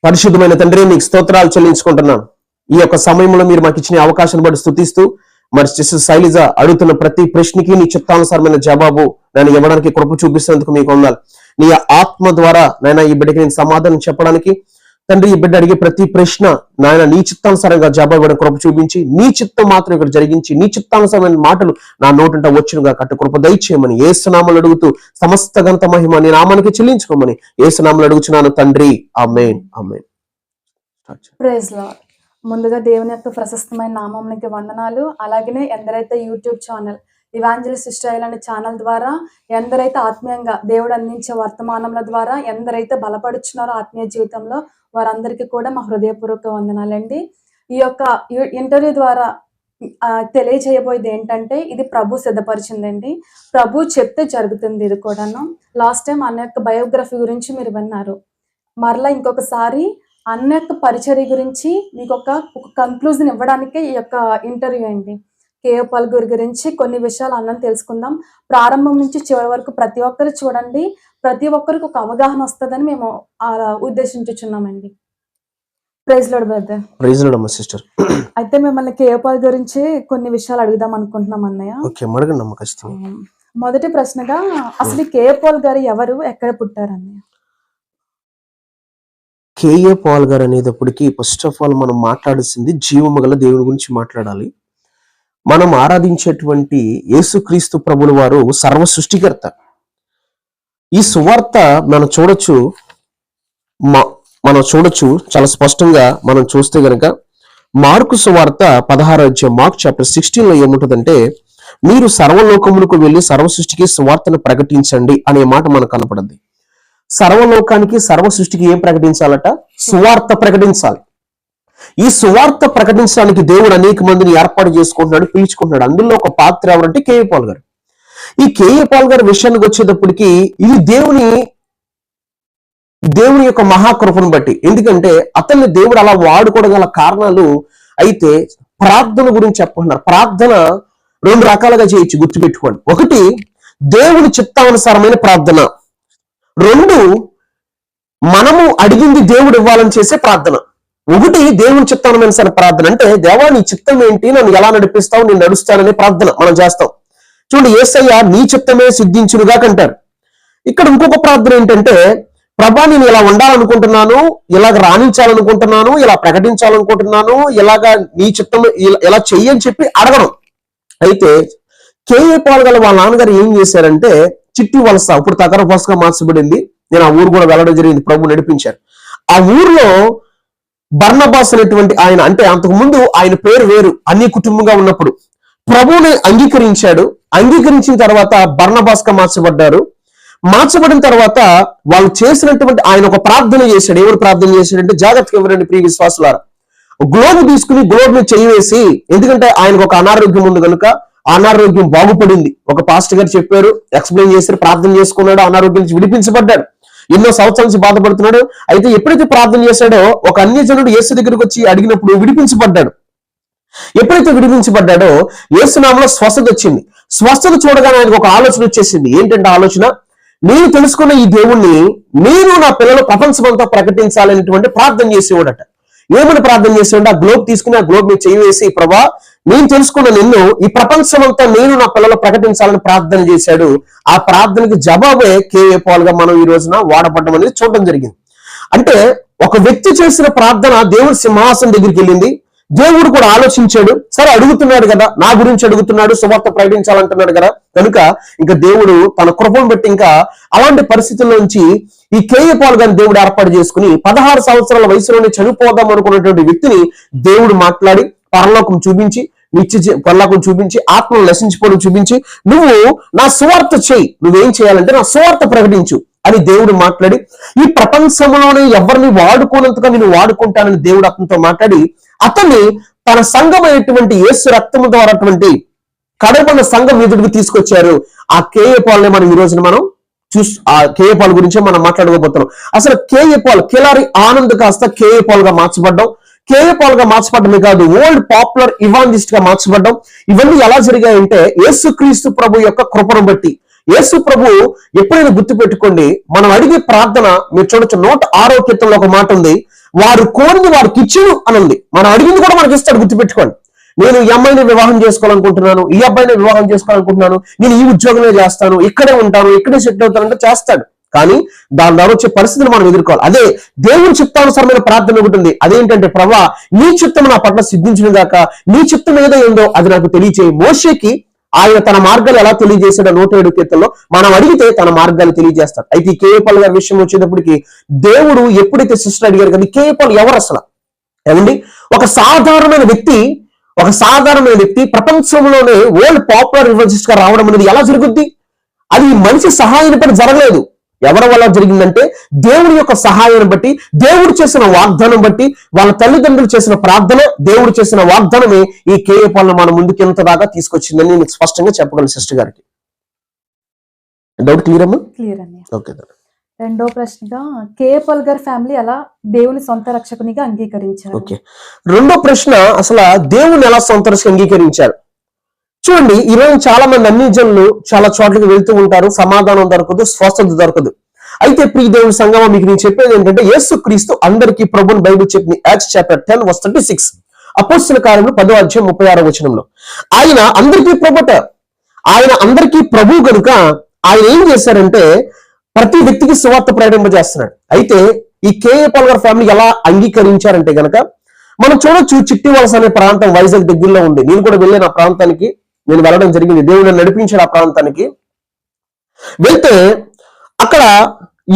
పరిశుద్ధమైన తండ్రి, మీకు స్తోత్రాలు చెల్లించుకుంటున్నాను. ఈ యొక్క సమయంలో మీరు మాకు ఇచ్చిన అవకాశాన్ని బట్టి స్తుతిస్తూ, మరి సిస్టర్ శైలజ అడుగుతున్న ప్రతి ప్రశ్నకి నీ చిత్తానుసారమైన జవాబు నేను ఇవ్వడానికి కృప చూపిస్తున్నందుకు మీకు వందనాలు. నీ ఆత్మ ద్వారా నాయన ఈ బిడ్డకి నేను సమాధానం చెప్పడానికి, తండ్రి ఈ బిడ్డ అడిగే ప్రతి ప్రశ్న నాయన నీ చిత్తానుసారంగా జవాబు ఇవ్వడం కృప చూపించి, నీ చిత్తం మాత్రం ఇక్కడ జరిగించి, నీ చిత్తానుసారమైన మాటలు నా నోటింట వచ్చునుగా కట్టు కృప దయచేయమని యేసునామములో అడుగుతూ, సమస్త ఘనత మహిమ నీ నామానికి చెల్లించుకోమని యేసునామములో అడుగుచున్నాను తండ్రి, ఆమేన్ ఆమేన్. Praise lord. ముందుగా దేవుని యొక్క ప్రశస్తమైన నామమునికి వందనాలు. అలాగనే ఎందరైతే యూట్యూబ్ ఛానల్ ఇవాంజలిస్ట్ ఇశ్రాయేల్ అనే ఛానల్ ద్వారా ఎందరైతే ఆత్మీయంగా దేవుడు అందించే వర్తమానముల ద్వారా ఎందరైతే బలపడుచున్నారో ఆత్మీయ జీవితంలో, వారందరికీ కూడా మా హృదయపూర్వక వందనాలండి. ఈ యొక్క ఇంటర్వ్యూ ద్వారా తెలియజేయబోయేది ఏంటంటే, ఇది ప్రభు సిద్ధపరిచిందండి. ప్రభు చెప్తే జరుగుతుంది. ఇది కూడాను లాస్ట్ టైం అన్న యొక్క బయోగ్రఫీ గురించి మీరు విన్నారు. మరలా ఇంకొకసారి అన్న యొక్క పరిచర్య గురించి మీకు ఒక కంక్లూజన్ ఇవ్వడానికే ఈ యొక్క ఇంటర్వ్యూ అండి. కేఏ పాల్ గురించి కొన్ని విషయాలు అన్నం తెలుసుకుందాం. ప్రారంభం నుంచి చివరి వరకు ప్రతి ఒక్కరు చూడండి. ప్రతి ఒక్కరికి ఒక అవగాహన వస్తుందని మేము ఉద్దేశించుచున్నామండి. Praise lord brother. Praise lord అమ్మ సిస్టర్. అయితే మిమ్మల్ని కేఏ పాల్ గురించి కొన్ని విషయాలు అడుగుదాం అనుకుంటున్నాం అన్నయ్య. ఓకే, అడగండి అమ్మ ఖచ్చితంగా. మొదటి ప్రశ్నగా, అసలు కేఏ పాల్ గారు ఎవరు, ఎక్కడ పుట్టారు అన్నయ్య? కేఏ పాల్ గారు అనేటప్పటికీ ఫస్ట్ ఆఫ్ ఆల్ మనం మాట్లాడాల్సింది జీవము గల దేవుని గురించి మాట్లాడాలి. మనం ఆరాధించేటువంటి యేసుక్రీస్తు ప్రభుల వారు సర్వ సృష్టికర్త. ఈ సువార్త మనం చూడొచ్చు చాలా స్పష్టంగా. మనం చూస్తే గనక మార్కు సువార్త 16వ అధ్యాయం, మార్క్ చాప్టర్ 16లో ఏముంటుందంటే, మీరు సర్వలోకములకు వెళ్ళి సర్వ సృష్టికి సువార్తను ప్రకటించండి అనే మాట మనకు కనపడింది. సర్వలోకానికి సర్వ సృష్టికి ఏం ప్రకటించాలట? సువార్త ప్రకటించాలి. ఈ సువార్త ప్రకటించడానికి దేవుడు అనేక మందిని ఏర్పాటు చేసుకుంటున్నాడు, పిలుచుకుంటున్నాడు. అందులో ఒక పాత్ర ఎవరంటే కేఏ పాల్ గారు. ఈ కేఏ పాల్ గారి విషయానికి వచ్చేటప్పటికి ఇది దేవుని యొక్క మహాకృపను బట్టి. ఎందుకంటే అతన్ని దేవుడు అలా వాడుకోవడం గల కారణాలు. అయితే ప్రార్థన గురించి చెప్పుకుంటున్నారు. ప్రార్థన రెండు రకాలుగా చేయొచ్చు, గుర్తుపెట్టుకోండి. ఒకటి దేవుని చిత్తానుసారమైన ప్రార్థన, రెండు మనము అడిగింది దేవుడు ఇవ్వాలని చేసే ప్రార్థన. ఒకటి దేవుని చిత్తానుసారమైన ప్రార్థన అంటే, దేవా నీ చిత్తం ఏంటి, నన్ను ఎలా నడిపిస్తావు, నేను నడుస్తాననే ప్రార్థన మనం చేస్తాం. చూడండి, యేసయ్య నీ చిత్తమే సిద్ధించునుగా అంటారు. ఇక్కడ ఇంకొక ప్రార్థన ఏంటంటే, ప్రభా నేను ఇలా ఉండాలనుకుంటున్నాను, ఇలాగ రాణించాలనుకుంటున్నాను, ఇలా ప్రకటించాలనుకుంటున్నాను, ఇలాగా నీ చిత్తం ఇలా చెయ్యని చెప్పి అడగడం. అయితే కేఏ పాల్ గల వాళ్ళ నాన్నగారు ఏం చేశారంటే, చిట్టి వలస, ఇప్పుడు తగర వలసగా మార్చబడింది. నేను ఆ ఊరు కూడా వెళ్ళడం జరిగింది, ప్రభు నడిపించారు. ఆ ఊర్లో బర్నబాస్ అనేటువంటి ఆయన, అంటే అంతకు ముందు ఆయన పేరు వేరు, అన్ని కుటుంబంగా ఉన్నప్పుడు ప్రభువుని అంగీకరించాడు. అంగీకరించిన తర్వాత బర్నబాస్ గా మార్చబడ్డారు. మార్చబడిన తర్వాత వాళ్ళు చేసినటువంటి ఆయన ఒక ప్రార్థన చేశాడు. ఎవరు ప్రార్థన చేశాడంటే, జాగ్రత్తగా ఎవరండి ప్రియ విశ్వాసులారా, గ్లోబ్ తీసుకుని గ్లోబ్ ని చేయివేసి, ఎందుకంటే ఆయనకు ఒక అనారోగ్యం ఉంది కనుక అనారోగ్యం బాగుపడింది. ఒక పాస్టర్ గారు చెప్పారు, ఎక్స్ప్లెయిన్ చేశారు, ప్రార్థన చేసుకున్నాడు, అనారోగ్యం నుంచి విడిపించబడ్డాడు. ఎన్నో సంవత్సరాల నుంచి బాధపడుతున్నాడు. అయితే ఎప్పుడైతే ప్రార్థన చేశాడో, ఒక అన్యజనుడు యేసు దగ్గరికి వచ్చి అడిగినప్పుడు విడిపించబడ్డాడు. ఎప్పుడైతే విడిపించబడ్డాడో యేసునామములో స్వస్థత వచ్చింది. స్వస్థత చూడగానే ఆయనకు ఒక ఆలోచన వచ్చేసింది. ఏంటంటే ఆలోచన, నేను తెలుసుకున్న ఈ దేవుణ్ణి నేను నా పిల్లలు ప్రపంచమంతా ప్రకటించాలనేటువంటి ప్రార్థన చేసేవాడట. ఏమని ప్రార్థన చేసేవాడు? ఆ గ్లోబ్ తీసుకుని ఆ గ్లోబ్ మీద చేయివేసి, ప్రభా నేను తెలుసుకున్న నిన్ను ఈ ప్రపంచమంతా నేను నా పిల్లలు ప్రకటించాలని ప్రార్థన చేశాడు. ఆ ప్రార్థనకి జవాబే కేఏ పాల్ గా మనం ఈ రోజున వాడపడడం అనేది చూడడం జరిగింది. అంటే ఒక వ్యక్తి చేసిన ప్రార్థన దేవుడి సింహాసనం దగ్గరికి వెళ్ళింది. దేవుడు కూడా ఆలోచించాడు, సరే అడుగుతున్నాడు కదా, నా గురించి అడుగుతున్నాడు, సువార్త ప్రకటించాలంటున్నాడు కదా, కనుక ఇంకా దేవుడు తన కృపను బట్టి ఇంకా అలాంటి పరిస్థితుల్లో నుంచి ఈ కేఏ పాల్ గారిని దేవుడు ఏర్పాటు చేసుకుని 16 సంవత్సరాల వయసులోనే చనిపోదాం అనుకున్నటువంటి వ్యక్తిని దేవుడు మాట్లాడి పరలోకం చూపించి, పరలోకం చూపించి, ఆత్మను నశించిపోవడం చూపించి, నువ్వు నా సువార్త చేయి, నువ్వేం చేయాలంటే నా సువార్త ప్రకటించు అని దేవుడు మాట్లాడి, ఈ ప్రపంచంలోనే ఎవరిని వాడుకోనంతగా నేను వాడుకుంటానని దేవుడు అతనితో మాట్లాడి, అతన్ని తన సంఘమైనటువంటి యేసు రక్తము ద్వారా కడబడిన సంఘం ఎదుటికి తీసుకొచ్చారు. ఆ కేఏ పాల్ ని మనం ఈ రోజున మనం ఆ కేఏ పాల్ గురించే మనం మాట్లాడుకోబోతున్నాం. అసలు కేఏ పాల్ కిలారి ఆనంద్ కాస్త కేఏ పాల్ గా మార్చబడ్డం. కేఏ పాల్ గా మార్చబడమే కాదు, వరల్డ్ పాపులర్ ఇవాంజలిస్ట్ గా మార్చబడ్డం. ఇవన్నీ ఎలా జరిగాయంటే యేసుక్రీస్తు ప్రభు యొక్క కృపను బట్టి. యేసు ప్రభు ఎప్పుడైనా గుర్తు పెట్టుకోండి, మనం అడిగే ప్రార్థన మీరు చూడొచ్చు, 106వ కీర్తనలో ఒక మాట ఉంది, వారు కోరింది వారికి ఇచ్చును అని ఉంది. మనం అడిగింది కూడా మనకి ఇస్తాడు, గుర్తుపెట్టుకోండి. నేను ఈ అమ్మాయిని వివాహం చేసుకోవాలనుకుంటున్నాను, ఈ అబ్బాయిని వివాహం చేసుకోవాలనుకుంటున్నాను, నేను ఈ ఉద్యోగమే చేస్తాను, ఇక్కడే ఉంటాను, ఇక్కడే సెటిల్ అవుతానంటే చేస్తాడు. కానీ దాని ద్వారా వచ్చే పరిస్థితులు మనం ఎదుర్కోవాలి. అదే దేవుని చిత్తానుసారమైన ప్రార్థన ఒకటి ఉంది. అదేంటంటే, ప్రభా నీ చిత్తం నా పట్ల సిద్ధించిన గాక, నీ చిత్తం ఏదో ఏందో అది నాకు తెలియచేయి. మోషేకి ఆయన తన మార్గాలు ఎలా తెలియజేశాడో 107 కీర్తనలో మనం అడిగితే తన మార్గాలు తెలియజేస్తాడు. అయితే ఈ కేఏపాల్ గారి విషయం వచ్చేటప్పటికి దేవుడు ఎప్పుడైతే సిస్టర్ అడిగారు కదా, కేఏపాల్ ఎవరు అసలు ఏమండి? ఒక సాధారణమైన వ్యక్తి ప్రపంచంలోనే వరల్డ్ పాపులర్ రివర్జిస్ట్ గా రావడం అనేది ఎలా జరుగుద్ది? అది మనిషి సహాయాన్ని బట్టి జరగలేదు. ఎవరి వల్ల జరిగిందంటే దేవుడి యొక్క సహాయాన్ని బట్టి, దేవుడు చేసిన వాగ్దానం బట్టి, వాళ్ళ తల్లిదండ్రులు చేసిన ప్రార్థన, దేవుడు చేసిన వాగ్దానమే ఈ కేఏపాల్ మన ముందుకి ఎంత దాకా తీసుకొచ్చిందని నేను స్పష్టంగా చెప్పగలను సిస్టర్ గారికి. డౌట్ క్లియర్ అమ్మా? క్లియర్ అండి. ఓకే. రెండో ప్రశ్నగా కేఏపాల్ గారి ఫ్యామిలీ ఎలా దేవుని సొంత రక్షకునిగా అంగీకరించారు? ఓకే. రెండో ప్రశ్న, అసలు దేవుని ఎలా సొంత రక్షకునిగా అంగీకరించారు? చూడండి, ఈరోజు చాలా మంది అన్ని జనులు చాలా చోట్లకి వెళ్తూ ఉంటారు, సమాధానం దొరకదు, స్వస్థత దొరకదు. అయితే ప్రియ దేవుని సంగమం, మీకు నేను చెప్పేది ఏంటంటే, యేసుక్రీస్తు అందరికీ ప్రభుని బైబిల్ చెప్పింది. యాక్ట్స్ చాప్టర్ 10:36, అపోస్తల కార్యములు 10:36 ఆయన అందరికీ ప్రభుట, ఆయన అందరికీ ప్రభు కనుక ఆయన ఏం చేశారంటే ప్రతి వ్యక్తికి సువార్త ప్రకటింపజేస్తున్నాడు. అయితే ఈ కేఏపాల్ గారి ఫ్యామిలీ ఎలా అంగీకరించారంటే గనక మనం చూడొచ్చు, చిట్టి వలస అనే ప్రాంతం వైజాగ్ దగ్గరలో ఉంది. నేను కూడా వెళ్ళాను ఆ ప్రాంతానికి, నేను వెళ్ళడం జరిగింది. దేవుడు నడిపించాడు ఆ ప్రాంతానికి. వెళ్తే అక్కడ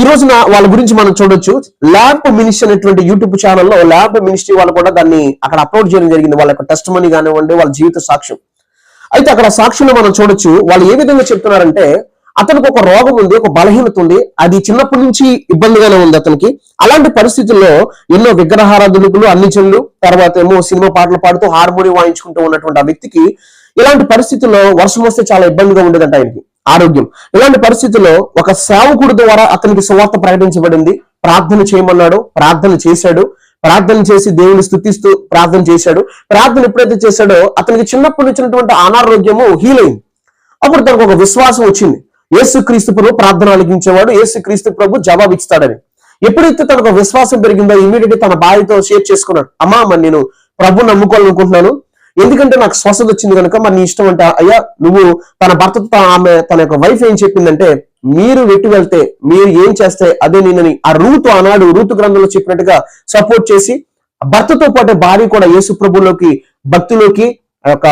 ఈ రోజున వాళ్ళ గురించి మనం చూడొచ్చు. ల్యాబ్ మినిస్ట్రీ అనేటువంటి యూట్యూబ్ ఛానల్లో ల్యాబ్ మినిస్ట్రీ వాళ్ళు కూడా దాన్ని అక్కడ అప్లోడ్ చేయడం జరిగింది, వాళ్ళ యొక్క టెస్ట్ మనీ కానివ్వండి, వాళ్ళ జీవిత సాక్ష్యం. అయితే అక్కడ సాక్ష్యంలో మనం చూడొచ్చు వాళ్ళు ఏ విధంగా చెప్తున్నారంటే, అతనికి ఒక రోగం ఉంది, ఒక బలహీనత ఉంది, అది చిన్నప్పటి నుంచి ఇబ్బందిగానే ఉంది అతనికి. అలాంటి పరిస్థితుల్లో ఎన్నో విగ్రహారాధకులు, అన్ని జనులు, తర్వాత ఏమో సినిమా పాటలు పాడుతూ హార్మోనియం వాయించుకుంటూ ఉన్నటువంటి ఆ వ్యక్తికి ఇలాంటి పరిస్థితుల్లో వర్షం వస్తే చాలా ఇబ్బందిగా ఉండేదంట ఆయనకి ఆరోగ్యం. ఇలాంటి పరిస్థితుల్లో ఒక సేవకుడి ద్వారా అతనికి సువార్త ప్రకటించబడింది. ప్రార్థన చేయమన్నాడు, ప్రార్థన చేశాడు, ప్రార్థన చేసి దేవుని స్తుతిస్తూ ప్రార్థన చేశాడు. ప్రార్థన ఎప్పుడైతే చేశాడో అతనికి చిన్నప్పటి నుంచి అనారోగ్యము హీల్ అయింది. అప్పుడు తనకు ఒక విశ్వాసం వచ్చింది, యేసుక్రీస్తు ప్రభు ప్రార్థన అలిగించేవాడు, యేసుక్రీస్తు ప్రభు జవాబు ఇస్తాడని. ఎప్పుడైతే తనకు విశ్వాసం పెరిగిందో ఇమీడియట్గా తన భార్యతో షేర్ చేసుకున్నాడు. అమ్మా, మరి నేను ప్రభు నమ్ముకోవాలనుకుంటున్నాను, ఎందుకంటే నాకు స్వస్థత వచ్చింది కనుక మరి నీ ఇష్టం అంటే. అయ్యా, నువ్వు తన భర్తతో ఆమె తన యొక్క వైఫ్ ఏం చెప్పిందంటే, మీరు వెట్టి వెళ్తే, మీరు ఏం చేస్తే అదే నేనని ఆ రూతు ఆనాడు రూతు గ్రంథంలో చెప్పినట్టుగా సపోర్ట్ చేసి భర్తతో పాటు భార్య కూడా యేసు ప్రభులోకి భక్తిలోకి ఒక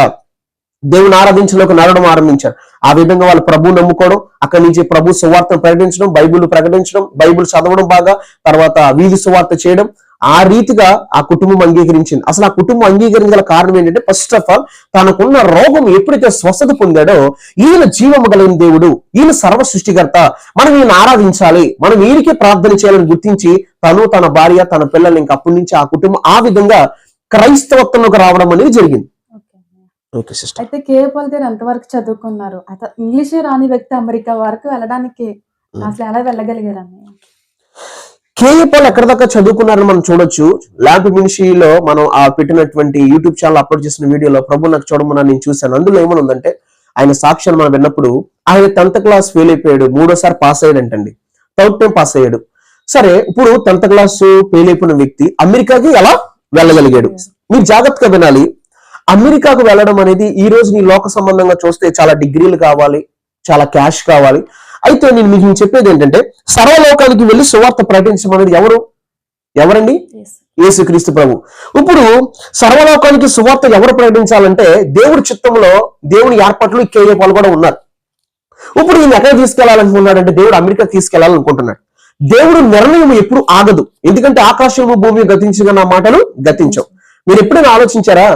దేవుని ఆరాధించలోకి నడవడం ఆరంభించారు. ఆ విధంగా వాళ్ళు ప్రభువు నమ్ముకోవడం, అక్కడి నుంచి ప్రభు సువార్తను ప్రకటించడం, బైబిల్ ప్రకటించడం, బైబిల్ చదవడం బాగా, తర్వాత వీధి సువార్త చేయడం, ఆ రీతిగా ఆ కుటుంబం అంగీకరించింది. అసలు ఆ కుటుంబం అంగీకరించిన కారణం ఏంటంటే, ఫస్ట్ ఆఫ్ ఆల్ తనకున్న రోగం ఎప్పుడైతే స్వస్థత పొందాడో, ఈయన జీవము కలిగిన దేవుడు, ఈయన సర్వ సృష్టికర్త, మనం ఈయన ఆరాధించాలి, మనం ఈయనకే ప్రార్థన చేయాలని గుర్తించి తను, తన భార్య, తన పిల్లలు, ఇంకా అప్పటి నుంచి ఆ కుటుంబం ఆ విధంగా క్రైస్తవత్వంలోకి రావడం అనేది జరిగింది. అయితే కేఏపాల్ గారు ఎంతవరకు చదువుకున్నారు? ఇంగ్లీషే రాని వ్యక్తి అమెరికా వరకు వెళ్ళడానికి అసలు ఎలా వెళ్ళగలిగారు అన్నయ్య? కేఏపాల్ ఎక్కడ దాకా చదువుకున్నారని మనం చూడొచ్చు. ల్యాంప్ మినిస్ట్రీలో మనం ఆ పెట్టినటువంటి యూట్యూబ్ ఛానల్ అప్లోడ్ చేసిన వీడియోలో ప్రభు నాకు చూడమని నేను చూశాను. అందులో ఏమనుందంటే, ఆయన సాక్ష్యాన్ని మనం విన్నప్పుడు ఆయన 10th క్లాస్ ఫెయిల్ అయిపోయాడు, 3వ పాస్ అయ్యాడంటండి, 3rd టైం పాస్ అయ్యాడు. సరే, ఇప్పుడు 10th క్లాస్ ఫెయిల్ అయిపోయిన వ్యక్తి అమెరికాకి ఎలా వెళ్ళగలిగాడు? మీరు జాగ్రత్తగా వినాలి. అమెరికాకు వెళ్ళడం అనేది ఈ రోజు నీ లోక సంబంధంగా చూస్తే చాలా డిగ్రీలు కావాలి, చాలా క్యాష్ కావాలి. అయితే నేను మీకు చెప్పేది ఏంటంటే, సర్వలోకానికి వెళ్ళి సువార్త ప్రకటించమనేది ఎవరండి? యేసుక్రీస్తు ప్రభు. ఇప్పుడు సర్వలోకానికి సువార్త ఎవరు ప్రకటించాలంటే, దేవుడి చిత్తంలో దేవుని ఏర్పాట్లు ఈ కేఏపాల్ కూడా ఉన్నారు. ఇప్పుడు ఈయన ఎక్కడ తీసుకెళ్లాలనుకున్నాడంటే, దేవుడు అమెరికా తీసుకెళ్లాలనుకుంటున్నాడు. దేవుడు నిర్ణయం ఎప్పుడు ఆగదు, ఎందుకంటే ఆకాశము భూమి గతించగా నా మాటలు గతించవు. మీరు ఎప్పుడైనా ఆలోచించారా?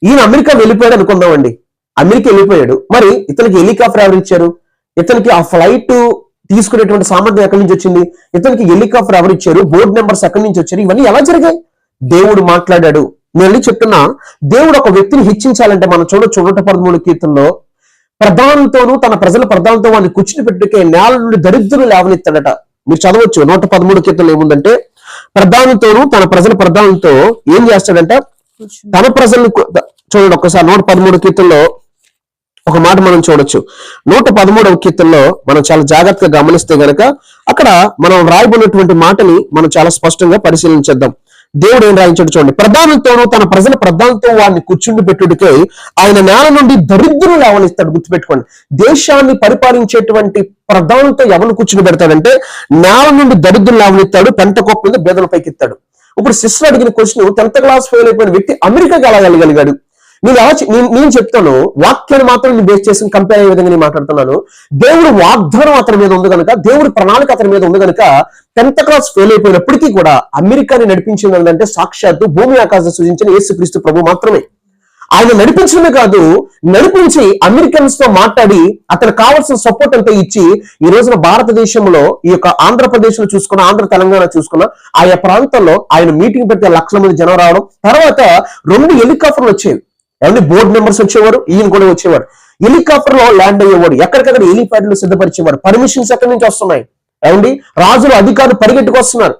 ఈయన అమెరికా వెళ్ళిపోయాడు అనుకుందామండి, అమెరికా వెళ్ళిపోయాడు, మరి ఇతనికి హెలికాప్టర్ ఎవరు ఇచ్చారు? ఇతనికి ఆ ఫ్లైట్ తీసుకునేటువంటి సామర్థ్యం ఎక్కడి నుంచి వచ్చింది? ఇతనికి హెలికాప్టర్ ఎవరు ఇచ్చారు? బోర్డు నెంబర్స్ ఎక్కడి నుంచి వచ్చారు? ఇవన్నీ ఎలా జరిగాయి? దేవుడు మాట్లాడాడు. నేను చెప్తున్నా, దేవుడు ఒక వ్యక్తిని హెచ్చించాలంటే మనం చూడొచ్చు 113 కీర్తనలో, ప్రధానంతోనూ తన ప్రజల ప్రధానంతో వాడిని కూర్చుని పెట్టుకే నేల నుండి దరిద్రులు లేవనెత్తాడట. మీరు చదవచ్చు 113 కీర్తనలో ఏముందంటే, ప్రధానంతోనూ తన ప్రజల ప్రధానంతో ఏం చేస్తాడంట? తన ప్రజలను చూడండి ఒక్కసారి 113 కీర్తనలో ఒక మాట మనం చూడొచ్చు. 113వ కీర్తనలో మనం చాలా జాగ్రత్తగా గమనిస్తే గనక అక్కడ మనం రాయబడినటువంటి మాటని మనం చాలా స్పష్టంగా పరిశీలించేద్దాం. దేవుడు ఏం రాయించాడు చూడండి, ప్రధానంతోనూ తన ప్రజల ప్రధానంతో వాడిని కూర్చుండి పెట్టుడికై ఆయన నేల నుండి దరిద్రులు లేవనిస్తాడు. గుర్తుపెట్టుకోండి, దేశాన్ని పరిపాలించేటువంటి ప్రధానంతో ఎవరిని కూర్చుని పెడతాడంటే నేల నుండి దరిద్రులు లేవనిస్తాడు, పెంట కొప్ప మీద బేదల పైకి ఎత్తాడు. ఇప్పుడు సిస్టర్ అడిగిన క్వశ్చన్, 10th క్లాస్ ఫెయిల్ అయిపోయిన వ్యక్తి అమెరికాకి ఎలా వెళ్ళగలిగాడు? నేను చెప్తాను, వాక్యాన్ని మాత్రం నేను బేస్ చేసి కంపేర్ అయ్యే విధంగా నేను మాట్లాడుతున్నాను. దేవుడు వాగ్దానం అతని మీద ఉంది కనుక, దేవుడి ప్రణాళిక అతని మీద ఉంది కనుక 10th క్లాస్ ఫెయిల్ అయిపోయినప్పటికీ కూడా అమెరికాని నడిపించింది ఏంటంటే సాక్షాత్తు భూమి ఆకాశం సృజించిన యేసుక్రీస్తు ప్రభు మాత్రమే. ఆయన నడిపించడమే కాదు, నడిపించి అమెరికన్స్ తో మాట్లాడి అతనికి కావాల్సిన సపోర్ట్ అంతా ఇచ్చి ఈ రోజున భారతదేశంలో ఈ యొక్క ఆంధ్రప్రదేశ్ లో చూసుకున్న, ఆంధ్ర తెలంగాణ చూసుకున్న ఆయా ప్రాంతాల్లో ఆయన మీటింగ్ పెడితే లక్షల మంది జనం రావడం. తర్వాత 2 హెలికాప్టర్లు వచ్చేవి, ఏమంటే బోర్డు మెంబర్స్ వచ్చేవారు, ఈయన కూడా వచ్చేవారు. హెలికాప్టర్ లో ల్యాండ్ అయ్యేవాడు, ఎక్కడికక్కడ హెలిప్యాడ్లు సిద్ధపరిచేవారు. పర్మిషన్స్ ఎక్కడి నుంచి వస్తున్నాయి? ఏమండి, రాజులు అధికారులు పరిగెట్టుకొస్తున్నారు.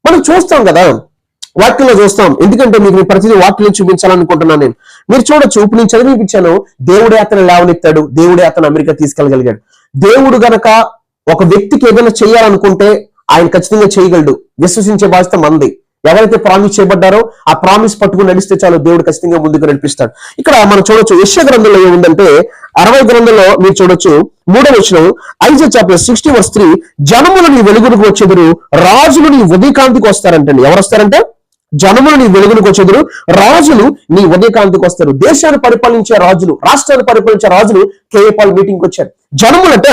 మనం చూస్తాం కదా, వాక్యంలో చూస్తాం. ఎందుకంటే మీకు ప్రతిదీ వాక్యం చూపించాలనుకుంటున్నాను నేను. మీరు చూడొచ్చు, ఇప్పుడు నేను చదివిపించాను, దేవుడే అతను లేవనెత్తాడు, దేవుడే అతను అమెరికా తీసుకెళ్ళగలిగాడు. దేవుడు గనక ఒక వ్యక్తికి ఏదైనా చేయాలనుకుంటే ఆయన ఖచ్చితంగా చేయగలడు. విశ్వసించే బాధ్యత మంది. ఎవరైతే ప్రామిస్ చేయబడ్డారో ఆ ప్రామిస్ పట్టుకుని నడిస్తే చాలు, దేవుడు ఖచ్చితంగా ముందుకు నడిపిస్తాడు. ఇక్కడ మనం చూడొచ్చు, యెషయా గ్రంథంలో ఏముందంటే 60 గ్రంథంలో మీరు చూడొచ్చు 3వ వచనం, ఐజయా చాప్టర్ 60:3, జనములు నీ వెలుగునికి వచ్చెదరు, రాజులు నీ ఉదయకాంతికి వస్తారంటండి. ఎవరు వస్తారంటే జనములు నీ వెలుగునికి వచ్చెదరు, రాజులు నీ ఉదయకాంతికి వస్తారు. దేశాన్ని పరిపాలించే రాజులు, రాష్ట్రాన్ని పరిపాలించే రాజులు కేఏ పాల్ మీటింగ్కి వచ్చారు. జనములంట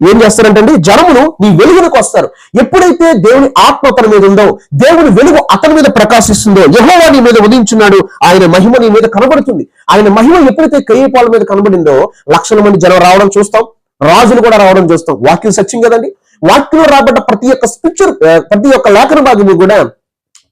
ఏం చేస్తారంటే జనములు నీ వెలుగునికి వస్తారు. ఎప్పుడైతే దేవుని ఆత్మ అతని మీద ఉందో, దేవుని వెలుగు అతని మీద ప్రకాశిస్తుందో, యెహోవా నీ మీద ఉదయించున్నాడు, ఆయన మహిమ నీ మీద కనబడుతుంది. ఆయన మహిమ ఎప్పుడైతే కేఏ పాల్ మీద కనబడిందో లక్షల మంది జనం రావడం చూస్తాం, రాజులు కూడా రావడం చూస్తాం. వాక్యం సత్యం కదండి. వాక్యంలో రాబడ్డ ప్రతి ఒక్క స్క్రిప్చర్, ప్రతి ఒక్క లేఖన భాగము కూడా,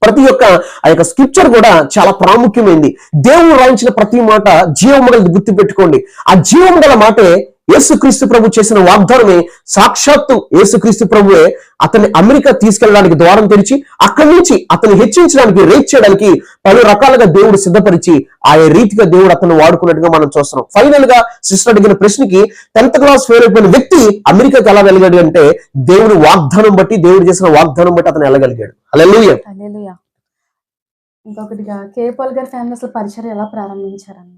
ప్రతి ఒక్క ఆ యొక్క స్క్రిప్చర్ కూడా చాలా ప్రాముఖ్యమైంది. దేవుడు రాయించిన ప్రతి మాట జీవము గలది. గుర్తు పెట్టుకోండి, ఆ జీవము గల మాటే యేసుక్రీస్తు ప్రభు చేసిన వాగ్దానమే. సాక్షాత్తు యేసుక్రీస్తు ప్రభువే అతన్ని అమెరికా తీసుకెళ్ళడానికి ద్వారం తెరిచి అక్కడి నుంచి అతన్ని హెచ్చించడానికి, రేట్ చేయడానికి పలు రకాలుగా దేవుడు సిద్ధపరిచి ఆయా రీతిగా దేవుడు అతను వాడుకున్నట్టుగా మనం చూస్తున్నాం. ఫైనల్ గా సిస్టర్ అడిగిన ప్రశ్నకి 10th క్లాస్ ఫెయిల్ అయిపోయిన వ్యక్తి అమెరికాకి ఎలా వెళ్ళగలిగాడు అంటే దేవుడు వాగ్దానం బట్టి, దేవుడు చేసిన వాగ్దానం బట్టి అతను వెళ్ళగలిగాడు. హల్లెలూయా. ఇంకొకటిగా కేఏ పాల్ గారి ఫ్యామిలీ అసలు పరిచయం ఎలా ప్రారంభించారని,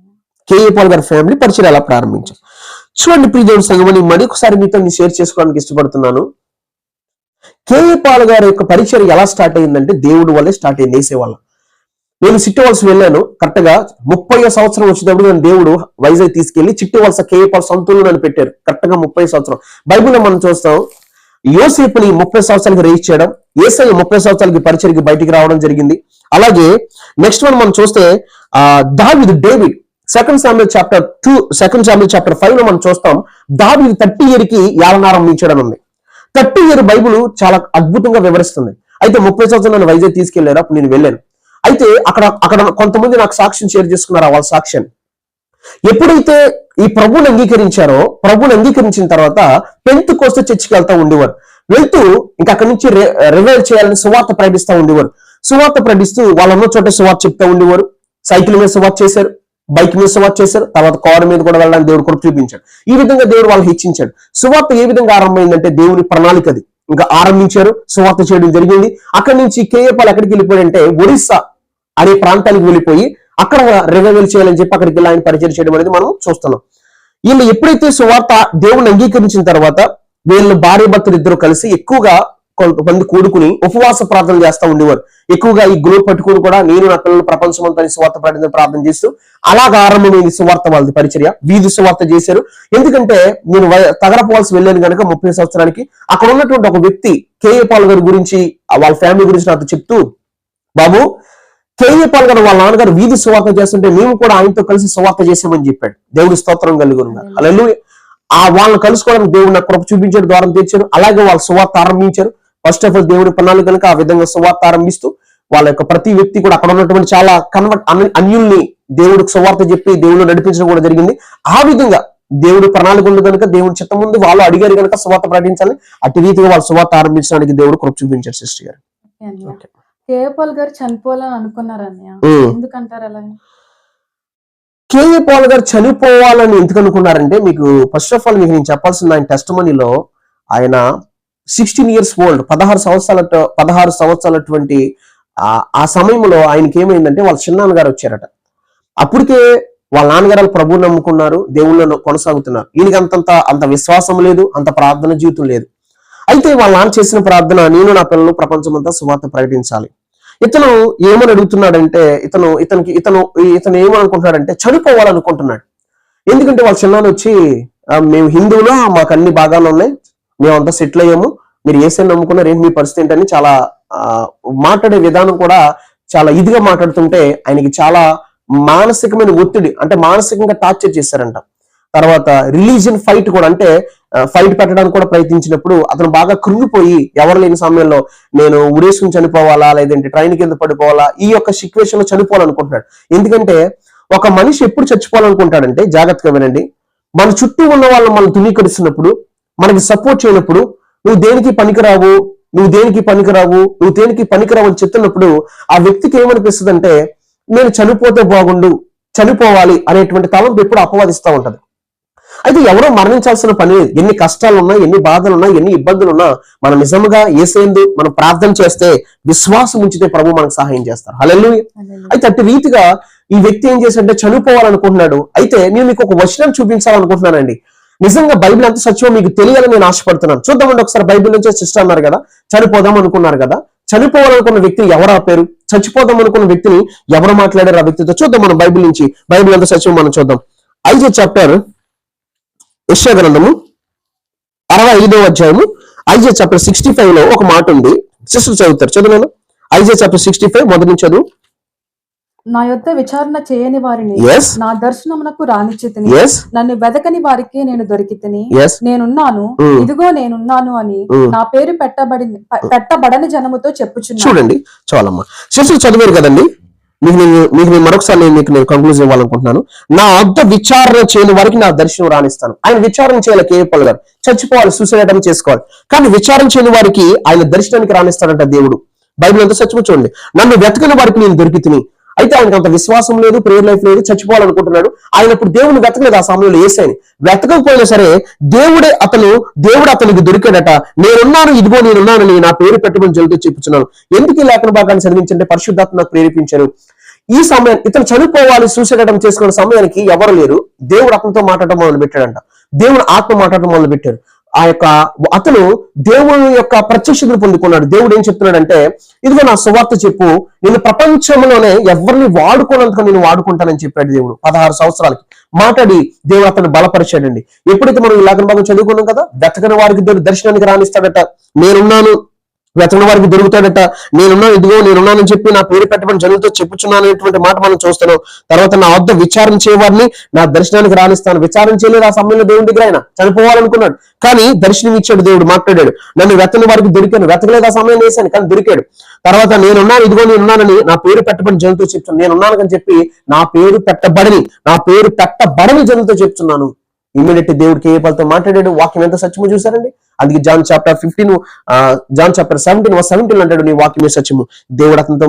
కేఏ పాల్ గారి ఫ్యామిలీ పరిచయం ఎలా ప్రారంభించారు చూడండి. ప్రియ దేవుని సంఘమని మరొకసారి మీతో నేను షేర్ చేసుకోవడానికి ఇష్టపడుతున్నాను. కేఏ పాల్ గారి యొక్క పరిచయం ఎలా స్టార్ట్ అయిందంటే దేవుడు వల్లే స్టార్ట్ అయింది. వేసేవాళ్ళ నేను చిట్టి వలస వెళ్ళాను. కరెక్ట్ గా 30వ సంవత్సరం వచ్చేటప్పుడు నేను దేవుడు వైజాగ్ తీసుకెళ్లి చిట్టి వలస కేఏ పాల్ సొంతూరులో నన్ను పెట్టారు. కరెక్ట్ గా 30 సంవత్సరం. బైబిల్లో మనం చూస్తాం, యోసేపుని 30 సంవత్సరాలకి రేస్ చేయడం, యేసయ్య 30 సంవత్సరాలకి పరిచయకి బయటికి రావడం జరిగింది. అలాగే నెక్స్ట్ వన్ మనం చూస్తే దావీదు, డేవిడ్, 2 సామ్యూయల్ చాప్టర్ 5 లో మనం చూస్తాం, దావీదు 30 ఇయర్కి యాలనారం మించడం ఉంది. 30 ఇయర్ బైబుల్ చాలా అద్భుతంగా వివరిస్తుంది. అయితే 30 సంవత్సరం నన్ను వైజాగ్ తీసుకెళ్లారు, అప్పుడు నేను వెళ్ళాను. అయితే అక్కడ కొంతమంది నాకు సాక్ష్యం షేర్ చేసుకున్నారు. వాళ్ళ సాక్ష్యం ఎప్పుడైతే ఈ ప్రభువుని అంగీకరించారో, ప్రభువుని అంగీకరించిన తర్వాత పెంతెకోస్తు చర్చికి వెళ్తా ఉండేవారు. వెళ్తూ ఇంకా అక్కడి నుంచి రివైవ్ చేయాలని సువార్త ప్రకటిస్తూ ఉండేవారు. సువార్త ప్రకటిస్తూ వాళ్ళన్న చోట సువార్త చెప్తా ఉండేవారు. సైకిల్ మీద సువార్త చేశారు, బైక్ మీద సువార్త చేశారు, తర్వాత కారు మీద కూడా వెళ్ళడానికి దేవుడు కూడా చూపించాడు. ఈ విధంగా దేవుడు వాళ్ళు హెచ్చించాడు. సువార్త ఏ విధంగా ఆరంభమైందంటే దేవుని ప్రణాళిక అది. ఇంకా ఆరంభించారు, సువార్త చేయడం జరిగింది. అక్కడి నుంచి కేఏ పాల్ ఎక్కడికి వెళ్ళిపోయాడంటే ఒడిస్సా అనే ప్రాంతానికి వెళ్ళిపోయి అక్కడ రివైవల్ చేయాలని చెప్పి అక్కడికి వెళ్ళి ఆయన పరిచయం చేయడం అనేది మనం చూస్తున్నాం. వీళ్ళు ఎప్పుడైతే సువార్త దేవుని అంగీకరించిన తర్వాత వీళ్ళు భార్య భర్తలు ఇద్దరు కలిసి ఎక్కువగా కొంతమంది కూడుకుని ఉపవాస ప్రార్థన చేస్తూ ఉండేవారు. ఎక్కువగా ఈ గ్లోబ్ పట్టుకుని కూడా నేను నా పిల్లలు ప్రపంచం అంతా సువార్త ప్రార్థన చేస్తూ అలాగా ఆరంభమైంది సువార్త. వాళ్ళది పరిచర్య, వీధి సువార్త చేశారు. ఎందుకంటే నేను తగరపోవాల్సి వెళ్ళాను కనుక 30 సంవత్సరానికి అక్కడ ఉన్నటువంటి ఒక వ్యక్తి కేఏ పాల్ గారి గురించి, వాళ్ళ ఫ్యామిలీ గురించి నాతో చెప్తూ, బాబు కేఏ పాల్ గారు వాళ్ళ నాన్నగారు వీధి సువార్త చేస్తుంటే మేము కూడా ఆయనతో కలిసి సువార్త చేసామని చెప్పాడు. దేవుడి స్తోత్రం కలుగునుగా. హల్లెలూయా. వాళ్ళని కలుసుకోవడానికి దేవుడు నాకు కృప చూపించాడు, ద్వారం తెచ్చారు. అలాగే వాళ్ళు సువార్త ఆరంభించారు. ఫస్ట్ ఆఫ్ ఆల్ దేవుడి ప్రణాళిక కనుక ఆ విధంగా సువార్త ఆరంభిస్తూ వాళ్ళ యొక్క ప్రతి వ్యక్తి కూడా అక్కడ ఉన్నటువంటి చాలా అన్యుల్ని దేవుడికి సువార్త చెప్పి దేవుడు నడిపించడం కూడా జరిగింది. ఆ విధంగా దేవుడి ప్రణాళిక ఉంది కనుక దేవుడి చిత్తం ముందు వాళ్ళు అడిగారు కనుక సువార్త ప్రకటించాలి. అటు రీతిగా వాళ్ళు సువార్త ఆరంభించడానికి దేవుడు కృప చూపించారు. సిస్టర్ గారు, కేఏ పాల్ గారు చనిపోవాలని అనుకున్నారన్నయ్య, ఎందుకంటారు అలా? కేఏ పాల్ గారు చనిపోవాలని ఎందుకు అనుకున్నారంటే, మీకు ఫస్ట్ ఆఫ్ ఆల్ మీకు నేను చెప్పాల్సింది, ఆయన టెస్టిమనీలో ఆయన 16 years old, 16 సంవత్సరాలటువంటి ఆ సమయంలో ఆయనకి ఏమైందంటే వాళ్ళ చిన్నాన్నగారు వచ్చారట. అప్పటికే వాళ్ళ నాన్నగారు ప్రభువు నమ్ముకున్నారు, దేవుళ్ళను కొనసాగుతున్నారు. ఈయనకి అంత విశ్వాసం లేదు, అంత ప్రార్థన జీవితం లేదు. అయితే వాళ్ళ నాన్న చేసిన ప్రార్థన, నేను నా పిల్లలు ప్రపంచమంతా సువార్త ప్రకటించాలి. ఇతను ఏమని అడుగుతున్నాడంటే, ఇతను ఏమనుకుంటున్నాడంటే చనిపోవాలనుకుంటున్నాడు. ఎందుకంటే వాళ్ళ చిన్నాన్న వచ్చి, మేము హిందువులు, మాకు అన్ని భాగాలు ఉన్నాయి, మేమంతా సెటిల్ అయ్యాము, మీరు ఏసై నమ్ముకున్నారు, ఏంటి మీ పరిస్థితి ఏంటని చాలా మాట్లాడే విధానం కూడా చాలా ఇదిగా మాట్లాడుతుంటే ఆయనకి చాలా మానసికమైన ఒత్తిడి, అంటే మానసికంగా టార్చర్ చేశారంట. తర్వాత రిలీజియన్ ఫైట్ కూడా, అంటే ఫైట్ పెట్టడానికి కూడా ప్రయత్నించినప్పుడు అతను బాగా కృంగిపోయి, ఎవరు లేని సమయంలో నేను ఉరేసుకుని చనిపోవాలా, లేదంటే ట్రైన్ కింద పడిపోవాలా, ఈ యొక్క సిచ్యువేషన్ లో చనిపోవాలనుకుంటున్నాడు. ఎందుకంటే ఒక మనిషి ఎప్పుడు చచ్చిపోవాలనుకుంటాడంటే, జాగ్రత్తగా వినండి, మన చుట్టూ ఉన్న వాళ్ళు మనం తునీకరిస్తున్నప్పుడు, మనకి సపోర్ట్ చేయనప్పుడు, నువ్వు దేనికి పనికిరావు అని చెప్తున్నప్పుడు ఆ వ్యక్తికి ఏమనిపిస్తుంది అంటే, నేను చనిపోతే బాగుండు, చనిపోవాలి అనేటువంటి తలంపు ఎప్పుడు అపవాదిస్తూ ఉంటది. అయితే ఎవరో మరణించాల్సిన పని, ఎన్ని కష్టాలున్నా, ఎన్ని బాధలున్నా, ఎన్ని ఇబ్బందులున్నా, మనం నిజంగా యేసేందు మనం ప్రార్థన చేస్తే, విశ్వాసం ఉంచితే ప్రభు మనకు సహాయం చేస్తారు. హల్లెలూయా. అయితే అట్టి రీతిగా ఈ వ్యక్తి ఏం చేశాడంటే చనిపోవాలనుకుంటున్నాడు. అయితే నేను మీకు ఒక వచనం చూపించాలనుకుంటున్నానండి. నిజంగా బైబిల్ ఎంత సత్యమో మీకు తెలియాలని నేను ఆశపడుతున్నాను. చూద్దామండి ఒకసారి. బైబిల్ నుంచే సిస్టర్ అన్నారు కదా, చనిపోదాం అనుకున్నారు కదా, చనిపోవాలనుకున్న వ్యక్తిని ఎవరు ఆపారు, చచ్చిపోదాం అనుకున్న వ్యక్తిని ఎవరు మాట్లాడారు ఆ వ్యక్తితో? చూద్దాం మనం బైబిల్ నుంచి. బైబిల్ ఎంత సత్యం మనం చూద్దాం. ఐజా చాప్టర్, యెషయా గ్రంథము 65వ అధ్యాయము, ఐజా చాప్టర్ 65 లో ఒక మాట ఉంది. సిస్టర్ చదువుతారు, చదువు. ఐజా చాప్టర్ 65 మొదటి నుంచి చదువు. నా యొద్ద విచారణ చేయని వారిని నా దర్శనమునకు రానిచ్చితిని, నన్ను వెదకని వారికి నేను దొరికితిని, నేనున్నాను, ఇదిగో నేనున్నాను అని నా పేరు పెట్టబడని జనముతో చెప్పుచున్నాను. చూడండి, చాలమ్మా. సిస్టర్ చదివారు కదండి. మీకు మరొకసారి నేను కంక్లూజన్ ఇవ్వాలనుకుంటున్నాను. నా వద్ద విచారణ చేయని వారికి నా దర్శనం రాణిస్తాను. ఆయన విచారణ చేయాలి, కేవలం గారు చచ్చిపోవాలి, సూసైడ్ అటెంప్ట్ చేసుకోవాలి, కానీ విచారణ చేయని వారికి ఆయన దర్శనానికి రాణిస్తాడంట దేవుడు. బైబిల్ అంతా సత్యమో చూడండి. నన్ను వెతకని వారికి నేను దొరికితిని. అయితే ఆయనకు అంత విశ్వాసం లేదు, ప్రేయర్ లైఫ్ లేదు, చచ్చిపోవాలనుకుంటున్నాడు. ఆయన ఇప్పుడు దేవుని వెతకలేదు. ఆ సమయంలో యేసయ్యని వెతకకపోయినా సరే దేవుడు అతనికి దొరికాడట. నేనున్నాను, ఇదిగో నేనున్నానని నా పేరు పెట్టమని జల్లుతో చెప్పుచున్నాను. ఎందుకు ఈ లేఖన భాగాన్ని చదివించంటే పరిశుద్ధాత్మ నాకు ప్రేరేపించారు. ఈ సమయం ఇతను చనిపోవాలి, సూసైడ్ అటెంప్ట్ చేసుకున్న సమయానికి ఎవరు లేరు. దేవుడు అతనితో మాట్లాడటం మొదలు పెట్టాడంట. దేవుడు ఆత్మ మాట్లాడటం మొదలు పెట్టారు. అతను దేవుని యొక్క ప్రత్యక్షతను పొందుకున్నాడు. దేవుడు ఏం చెప్తున్నాడంటే, ఇదిగో నా సువార్త చెప్పు, నేను ప్రపంచంలోనే ఎవరిని వాడుకోనందుకు నేను వాడుకుంటానని చెప్పాడు దేవుడు. 16 సంవత్సరాలకి మాట్లాడి దేవుడు అతను బలపరిచాడండి. ఎప్పుడైతే మనం ఇలాగ భాగం చదువుకున్నాం కదా, వెతకని వారికి దర్శనానికి రాణిస్తాడట, నేనున్నాను, వెతకని వారికి దొరుకుతాడట, నేనున్నాను, ఇదిగో నేనున్నానని చెప్పి నా పేరు పెట్టమని జనులతో చెప్పుచున్నాను అనేటువంటి మాట మనం చూస్తున్నాం. తర్వాత నా వద్ద విచారణ చేయవారిని నా దర్శనానికి రాణిస్తాను. విచారణ చేయలేదు ఆ సమయంలో దేవుడి దగ్గర. ఆయన చనిపోవాలనుకున్నాడు, కానీ దర్శనం ఇచ్చాడు, దేవుడు మాట్లాడాడు. నన్ను వెతకని వారికి దొరికాను, వెతకలేదు ఆ సమయం వేశాను, కానీ దొరికాడు. తర్వాత నేనున్నాను, ఇదిగో నేనున్నానని నా పేరు పెట్టబడిన జనులతో చెప్తున్నాను. నేనున్నాను అని చెప్పి నా పేరు పెట్టబడని జనులతో చెప్తున్నాను. ఇమ్మీడియట్ దేవుడికి ఏ పలతో మాట్లాడాడు. వాక్యం ఎంత సత్యమో చూసారండి. అందుకే జాన్ చాప్టర్ 17 అంటాడు, నీ వాక్యమే సత్యము. దేవుడు అతనితో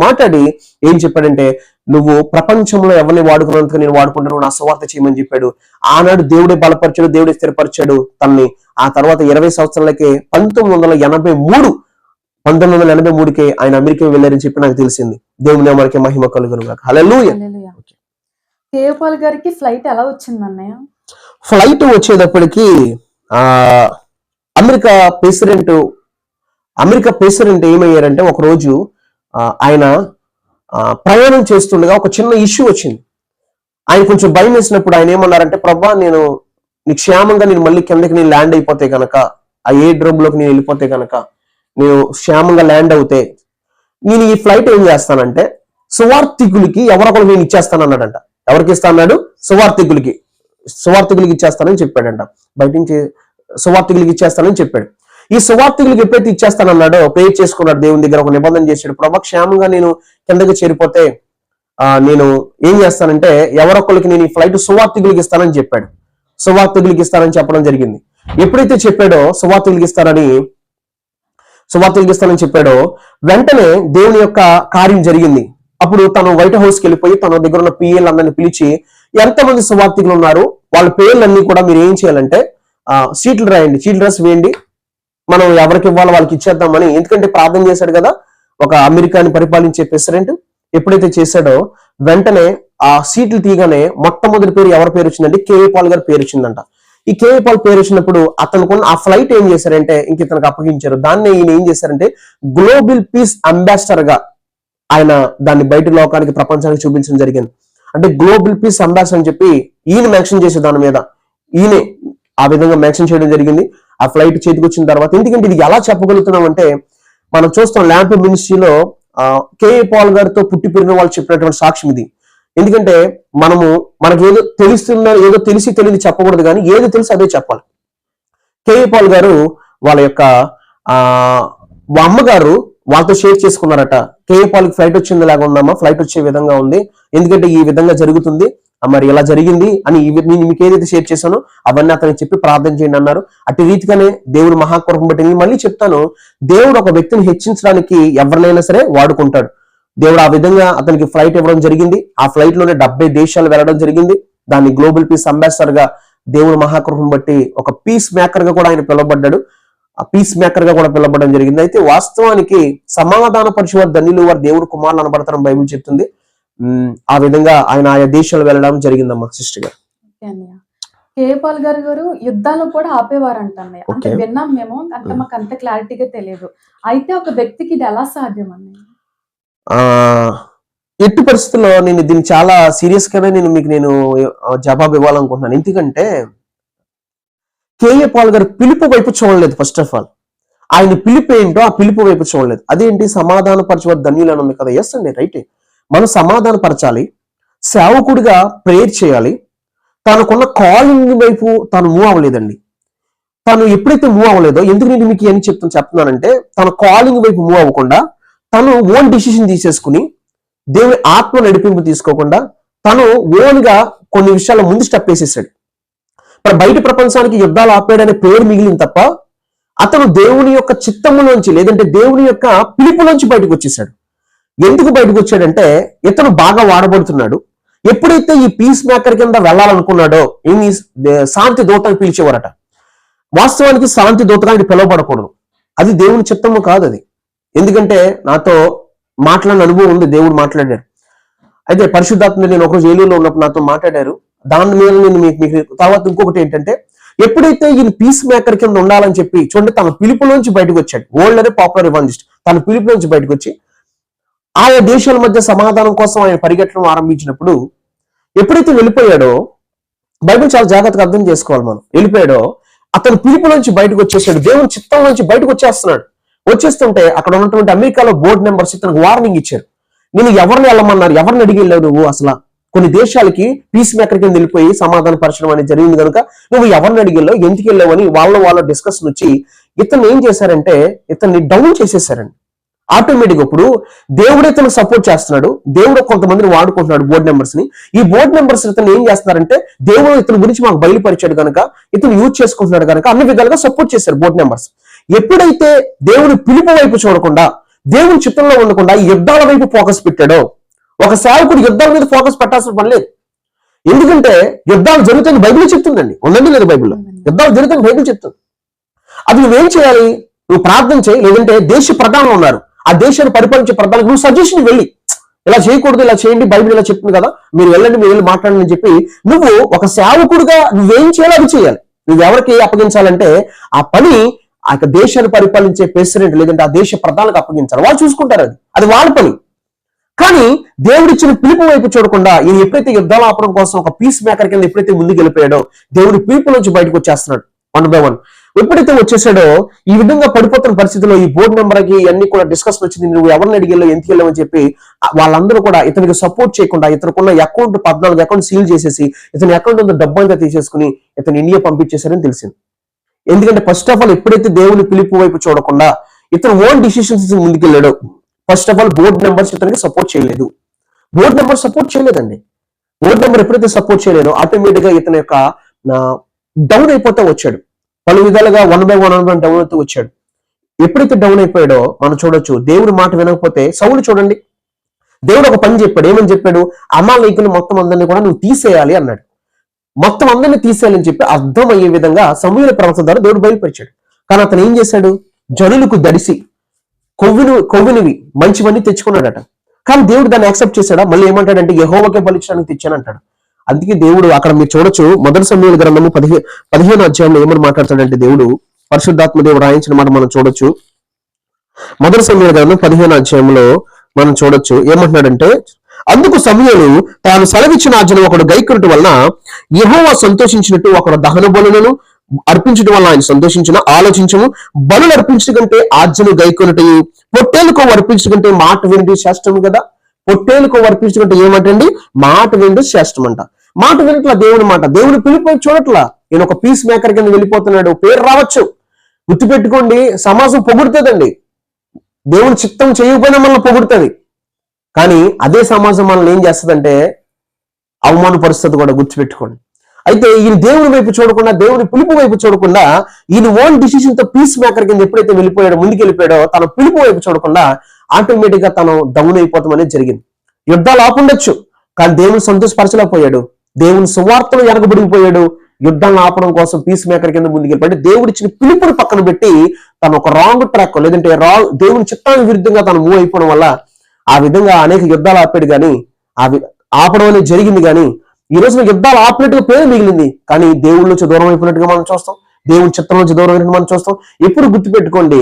మాట్లాడి ఏం చెప్పాడంటే, నువ్వు ప్రపంచంలో ఎవరిని వాడుకున్నందుకు నేను వాడుకుంటాను, నా సువార్త చేయమని చెప్పాడు. ఆనాడు దేవుడే బలపరిచాడు, దేవుడే స్థిరపరిచాడు తనని. ఆ తర్వాత 20 సంవత్సరాలకే 1983కే ఆయన అమెరికా వెళ్ళారని చెప్పి నాకు తెలిసింది. దేవుని మనకి మహిమ కలుగును గాక. హల్లెలూయా. కేవపాల్ గారికి ఫ్లైట్ ఎలా వచ్చింది అన్నయ్య? ఫ్లైట్ వచ్చేటప్పటికి అమెరికా ప్రెసిడెంట్ ఏమయ్యారంటే, ఒక రోజు ఆయన ప్రయాణం చేస్తుండగా ఒక చిన్న ఇష్యూ వచ్చింది. ఆయన కొంచెం భయం వేసినప్పుడు ఆయన ఏమన్నారంటే, ప్రభా నేను క్షేమంగా నేను మళ్ళీ కిందకి నేను ల్యాండ్ అయిపోతే కనుక, ఆ ఏ డ్రమ్ లోకి నేను వెళ్ళిపోతే కనుక, నేను క్షేమంగా ల్యాండ్ అవుతే నేను ఈ ఫ్లైట్ ఏం చేస్తానంటే సువార్థికులకి ఎవరొకరు నేను ఇచ్చేస్తాను అన్నాడంట. ఎవరికి ఇస్తా అన్నాడు? సువార్థికులకి ఇచ్చేస్తానని చెప్పాడంట. బయట నుంచి సువార్థికులకి ఇచ్చేస్తానని చెప్పాడు. ఈ సువార్థికులకి ఎప్పుడైతే ఇచ్చేస్తానన్నాడో ప్రేయర్ చేసుకున్నాడు, దేవుని దగ్గర ఒక నిబంధన చేశాడు. ప్రభా క్షేమంగా నేను కిందకి చేరిపోతే నేను ఏం చేస్తానంటే ఎవరొకరికి నేను ఈ ఫ్లైట్ సువార్థికులకి ఇస్తానని చెప్పాడు. సువార్థికులకి ఇస్తానని చెప్పడం జరిగింది. ఎప్పుడైతే చెప్పాడో సువార్థికులకి ఇస్తానని చెప్పాడో వెంటనే దేవుని యొక్క కార్యం జరిగింది. అప్పుడు తను వైట్ హౌస్కి వెళ్ళిపోయి తన దగ్గర ఉన్న పిఎలందరినీ పిలిచి, ఎంతమంది సువార్థికులు ఉన్నారు వాళ్ళ పేర్లన్నీ కూడా మీరు ఏం చేయాలంటే చీట్లు రాసి వేయండి, మనం ఎవరికి ఇవ్వాలో వాళ్ళకి ఇచ్చేద్దామని. ఎందుకంటే ప్రార్థన చేశాడు కదా, ఒక అమెరికాని పరిపాలించే ప్రెసిడెంట్ ఎప్పుడైతే చేశాడో వెంటనే ఆ సీట్లు తీయగానే మొట్టమొదటి పేరు ఎవరి పేరు వచ్చిందంటే కేఏ పాల్ గారి పేరు వచ్చిందంట. ఈ కేఏ పాల్ పేరు వచ్చినప్పుడు అతనుకున్న ఆ ఫ్లైట్ ఏం చేశారంటే ఇంక ఇతనికి అప్పగించారు. దాన్ని ఈయన ఏం చేశారంటే గ్లోబల్ పీస్ అంబాసిడర్ గా ఆయన దాన్ని బయట లోకానికి ప్రపంచానికి చూపించడం జరిగింది. అంటే గ్లోబల్ పీస్ అంబాసిడర్ అని చెప్పి ఈయన మెన్షన్ చేసే దాని మీద ఈయనే ఆ విధంగా మెన్షన్ చేయడం జరిగింది. ఆ ఫ్లైట్ చేతికి వచ్చిన తర్వాత ఎందుకంటే ఇది ఎలా చెప్పగలుగుతున్నాం అంటే మనం చూస్తాం ల్యాంప్ మినిస్ట్రీలో కేఏ పాల్ గారితో పుట్టి పెరిగిన వాళ్ళు చెప్పినటువంటి సాక్ష్యం ఇది. ఎందుకంటే మనకి ఏదో తెలుస్తున్నా ఏదో తెలిసి తెలియదు చెప్పకూడదు, కానీ ఏది తెలిసి అదే చెప్పాలి. కేఏ పాల్ గారు వాళ్ళ యొక్క అమ్మగారు వాళ్ళతో షేర్ చేసుకున్నారట. కేఏ పాల్కి ఫ్లైట్ వచ్చింది లాగా ఉందమ్మా, ఫ్లైట్ వచ్చే విధంగా ఉంది, ఎందుకంటే ఈ విధంగా జరుగుతుంది, మరి ఇలా జరిగింది అని నేను మీకు ఏదైతే షేర్ చేశానో అవన్నీ అతనికి చెప్పి ప్రార్థన చేయండి అన్నారు. అటు రీతిగానే దేవుడు మహాకృపను బట్టి నేను మళ్ళీ చెప్తాను, దేవుడు ఒక వ్యక్తిని హెచ్చించడానికి ఎవరినైనా సరే వాడుకుంటాడు. దేవుడు ఆ విధంగా అతనికి ఫ్లైట్ ఇవ్వడం జరిగింది. ఆ ఫ్లైట్ లోనే 70 దేశాలు వెళ్ళడం జరిగింది. దాన్ని గ్లోబల్ పీస్ అంబాసిడర్ గా దేవుడు మహాకృపను బట్టి ఒక పీస్ మేకర్ గా కూడా ఆయన పిలువబడ్డాడు. ఆ పీస్ మేకర్ గా కూడా పిలవబడడం జరిగింది. అయితే వాస్తవానికి సమాధాన పరిచేవారు ధన్యులు వారు దేవుడు కుమారులు అనబడతారని బైబిల్ చెప్తుంది. ఆ విధంగా ఆయన ఆయా దేశాలు వెళ్ళడం జరిగిందమ్మా సిస్టర్ గారు. కేఏ పాల్ గారు యుద్ధాలు కూడా ఆపేవారు అంటన్నయ్య. అంటే విన్నాం మేము, అంటే మాకు అంత క్లారిటీగా తెలియదు. అయితే ఒక వ్యక్తికి ఇది ఎలా సాధ్యం అన్నయ్య? ఎట్టి పరిస్థితుల్లో నేను దీన్ని చాలా సీరియస్ గానే నేను జవాబు ఇవ్వాలనుకుంటున్నాను. ఎందుకంటే కేఏ పాల్ గారు పిలుపు వైపు చూడలేదు. ఫస్ట్ ఆఫ్ ఆల్ ఆయన పిలుపు ఏంటో ఆ పిలుపు వైపు చూడలేదు. అదేంటి సమాధాన పరచవారు ధన్యులు అని ఉంది కదా. ఎస్ అండి, రైట్. మనం సమాధాన పరచాలి, సేవకుడిగా ప్రేయర్ చేయాలి. తనకున్న కాలింగ్ వైపు తను మూవ్ అవ్వలేదండి. తను ఎప్పుడైతే మూవ్ అవ్వలేదో, ఎందుకు నేను మీకు ఏం చెప్తున్నానంటే తన కాలింగ్ వైపు మూవ్ అవ్వకుండా తను ఓన్ డిసిషన్ తీసేసుకుని దేవుని ఆత్మ నడిపింపు తీసుకోకుండా తను ఓన్ గా కొన్ని విషయాల ముందు స్టెప్ వేసేసాడు. మరి బయట ప్రపంచానికి యుద్ధాలు ఆపేయడనే పేరు మిగిలింది తప్ప అతను దేవుని యొక్క చిత్తములోంచి లేదంటే దేవుని యొక్క పిలుపులోంచి బయటకు వచ్చేసాడు. ఎందుకు బయటకు వచ్చాడంటే ఇతను బాగా వాడబడుతున్నాడు. ఎప్పుడైతే ఈ పీస్ మేకర్ కింద వెళ్ళాలనుకున్నాడో ఈ శాంతి దూతని పిలిచేవారట. వాస్తవానికి శాంతి దూతగా ఆయన పిలువబడకూడదు, అది దేవుని చిత్తము కాదు అది. ఎందుకంటే నాతో మాట్లాడిన అనుభవం ఉంది, దేవుడు మాట్లాడారు. అయితే పరిశుద్ధాత్మ నేను ఒకరోజు ఏలూరులో ఉన్నప్పుడు నాతో మాట్లాడారు. దాని మీద నేను మీకు తర్వాత ఇంకొకటి ఏంటంటే ఎప్పుడైతే ఈయన పీస్ మేకర్ కింద ఉండాలని చెప్పి చూడండి తన పిలుపులోంచి బయటకు వచ్చాడు. వరల్డ్ అనే పాపులర్ ఇవాంజలిస్ట్ తన పిలుపులోంచి బయటకు వచ్చి ఆయా దేశాల మధ్య సమాధానం కోసం ఆయన పరిగెట్టడం ఆరంభించినప్పుడు ఎప్పుడైతే వెళ్ళిపోయాడో బైబిల్ చాలా జాగ్రత్తగా అర్థం చేసుకోవాలి మనం. వెళ్ళిపోయాడో అతను పిలుపులోంచి బయటకు వచ్చేసాడు, దేవుని చిత్తం నుంచి బయటకు వచ్చేస్తున్నాడు. వచ్చేస్తుంటే అక్కడ ఉన్నటువంటి అమెరికాలో బోర్డు మెంబర్స్ ఇతనికి వార్నింగ్ ఇచ్చారు. నేను ఎవరిని వెళ్ళమన్నారు, ఎవరిని అడిగి వెళ్ళావు నువ్వు, అసలు కొన్ని దేశాలకి పీస్ మేకర్ కింద వెళ్ళిపోయి సమాధాన పరచడం అనేది జరిగింది కనుక నువ్వు ఎవరిని అడిగి వెళ్ళావు, ఎందుకు వెళ్ళావు అని వాళ్ళ డిస్కషన్ వచ్చి ఇతను ఏం చేశారంటే ఇతన్ని డౌన్ చేసేసారండి. ఆటోమేటిక్ ఇప్పుడు దేవుడే ఇతను సపోర్ట్ చేస్తున్నాడు, దేవుడు కొంతమందిని వాడుకుంటున్నాడు బోర్డు మెంబర్స్ ని. ఈ బోర్డు మెంబర్స్ ఇతను ఏం చేస్తున్నారంటే దేవుడు ఇతని గురించి మాకు బయలుపరిచాడు కనుక ఇతను యూజ్ చేసుకుంటున్నాడు కనుక అన్ని విధాలుగా సపోర్ట్ చేశారు బోర్డు మెంబర్స్. ఎప్పుడైతే దేవుని పిలుపు వైపు చూడకుండా దేవుని చిత్రంలో ఉండకుండా యుద్ధాల వైపు ఫోకస్ పెట్టాడో, ఒక సేవకుడు యుద్ధాల మీద ఫోకస్ పెట్టాల్సిన పని లేదు. ఎందుకంటే యుద్ధాలు జరుగుతుంది బైబిల్ చెప్తుందండి, ఉందండి లేదు బైబిల్లో యుద్ధాలు జరుగుతుంది బైబిల్ చెప్తుంది. అది నువ్వేం చేయాలి, నువ్వు ప్రార్థన చేయి, లేదంటే దేశ ప్రధానులు ఉన్నారు ఆ దేశాన్ని పరిపాలించే ప్రధానికి నువ్వు సజెషన్ వెళ్ళి ఇలా చేయకూడదు ఇలా చేయండి బైబిల్ ఇలా చెప్తుంది కదా మీరు వెళ్ళండి మీరు వెళ్ళి మాట్లాడండి అని చెప్పి నువ్వు ఒక సేవకుడుగా నువ్వేం చేయాలో అది చేయాలి. నువ్వు ఎవరికి అప్పగించాలంటే ఆ పని ఆ దేశాన్ని పరిపాలించే ప్రెసిడెంట్ లేదంటే ఆ దేశ ప్రధానికి అప్పగించాలి, వాళ్ళు చూసుకుంటారు, అది వాళ్ళ పని. కానీ దేవుడిచ్చిన పిలుపు వైపు చూడకుండా ఈయన ఎప్పుడైతే యుద్ధాలు ఆపడం కోసం ఒక పీస్ మేకర్ కింద ఎప్పుడైతే ముందుకు వెళ్ళిపోయాడో దేవుడి పిలుపు నుంచి బయటకు వచ్చేస్తున్నాడు వన్ బై వన్. ఎప్పుడైతే వచ్చేసాడో ఈ విధంగా పడిపోతున్న పరిస్థితిలో ఈ బోర్డు మెంబర్కి అన్ని కూడా డిస్కషన్ వచ్చింది, నువ్వు ఎవరిని అడిగెళ్ళావు ఎందుకు వెళ్ళావు అని చెప్పి వాళ్ళందరూ కూడా ఇతనికి సపోర్ట్ చేయకుండా ఇతనుకున్న అకౌంట్ 14 అకౌంట్ సీల్ చేసేసి ఇతని అకౌంట్ అంతా డబ్బు అంతా తీసేసుకుని ఇతను ఇండియా పంపించేశారని తెలిసింది. ఎందుకంటే ఫస్ట్ ఆఫ్ ఆల్ ఎప్పుడైతే దేవుని పిలుపు వైపు చూడకుండా ఇతను ఓన్ డిసిషన్స్ ముందుకెళ్ళాడో first of all board members ఇతనికి సపోర్ట్ చేయలేదు. బోర్డు మెంబర్ సపోర్ట్ చేయలేదండి. బోర్డు మెంబర్ ఎప్పుడైతే సపోర్ట్ చేయలేదో ఆటోమేటిక్ గా ఇతని యొక్క డౌన్ అయిపోతూ వచ్చాడు. పలు విధాలుగా 1 by 1 డౌన్ అవుతూ వచ్చాడు. ఎప్పుడైతే డౌన్ అయిపోయాడో మనం చూడొచ్చు దేవుడి మాట వినకపోతే సౌలు చూడండి దేవుడు ఒక పని చెప్పాడు. ఏమని చెప్పాడు, అమాలేకులు మొత్తం అందరినీ కూడా నువ్వు తీసేయాలి అన్నాడు. మొత్తం అందరినీ తీసేయాలని చెప్పి అర్థమయ్యే విధంగా సమూయేలు ప్రవక్త ద్వారా దేవుడు బయలుపరిచాడు. కానీ అతను ఏం చేశాడు, జనులకు దడిసి కొవ్వినివి మంచివన్నీ తెచ్చుకున్నాడట. కానీ దేవుడు దాన్ని యాక్సెప్ట్ చేశాడా? మళ్ళీ ఏమంటాడంటే యెహోవాకే బలిచ్చడానికి తెచ్చాను అంటాడు. అందుకే దేవుడు అక్కడ మీరు చూడొచ్చు, మొదటి సమూయేలు గ్రంథము 15 అధ్యాయంలో ఏమని మాట్లాడతాడంటే దేవుడు, పరిశుద్ధాత్మ దేవుడు రాయించిన మాట మనం చూడొచ్చు. మొదటి సమూయేలు గ్రంథం 15 అధ్యాయంలో మనం చూడొచ్చు ఏమంటున్నాడంటే, అందుకు సమూయేలు తాను సెలవిచ్చిన ఆజ్ఞను ఒకడు గైకొనుట వలన యెహోవా సంతోషించినట్టు ఒకడు దహన బలులను అర్పించడం వల్ల ఆయన సంతోషించిన ఆలోచించము, బలులు అర్పించడం కంటే ఆజ్ఞను గైకొనుటయు, పొట్టేలుకో అర్పించడం కంటే మాట వినుట శ్రేష్టము కదా. పొట్టేలుకో అర్పించడం కంటే ఏమంటండి? మాట వినుట శ్రేష్టం అంట. మాట వినట్లా దేవుని మాట, దేవుని పిలుపు చూడట్లా. ఈయన ఒక పీస్ మేకర్ కింద వెళ్ళిపోతున్నాడు. పేరు రావచ్చు, గుర్తుపెట్టుకోండి, సమాజం పొగుడుతుందండి. దేవుని చిత్తం చేయకపోయినా మనల్ని పొగుడుతుంది. కానీ అదే సమాజం మనల్ని ఏం చేస్తుందంటే అవమానపరుస్తుంది కూడా, గుర్తుపెట్టుకోండి. అయితే ఈయన దేవుని వైపు చూడకుండా, దేవుని పిలుపు వైపు చూడకుండా, ఈయన ఓన్ డిసిషన్ తో పీస్ మేకర్ కింద ఎప్పుడైతే వెళ్ళిపోయాడో, ముందుకు వెళ్ళిపోయాడో, తన పిలుపు వైపు చూడకుండా ఆటోమేటిక్ గా తను డౌన్ అయిపోతాం అనేది జరిగింది. యుద్ధాలు ఆపుండొచ్చు, కానీ దేవుని సంతోషపరచలేకపోయాడు. దేవుని సువార్తలు వెనకబడిపోయాడు. యుద్ధాలను ఆపడం కోసం పీస్ మేకర్ కింద ముందుకు వెళ్ళిపోయాడు. దేవుడు ఇచ్చిన పిలుపుని పక్కన పెట్టి తను ఒక రాంగ్ ట్రాక్, లేదంటే దేవుని చిత్తానికి విరుద్ధంగా తను మూవ్ అయిపోవడం వల్ల ఆ విధంగా అనేక యుద్ధాలు ఆపాడు. కానీ ఆపడం అనేది జరిగింది. కానీ ఈ రోజున యుద్ధాలు ఆపినట్టుగా పేరు మిగిలింది, కానీ దేవుడి నుంచి దూరం అయిపోయినట్టుగా మనం చూస్తాం. దేవుని చిత్తం నుంచి దూరం అయినట్టు మనం చూస్తాం. ఎప్పుడు గుర్తుపెట్టుకోండి,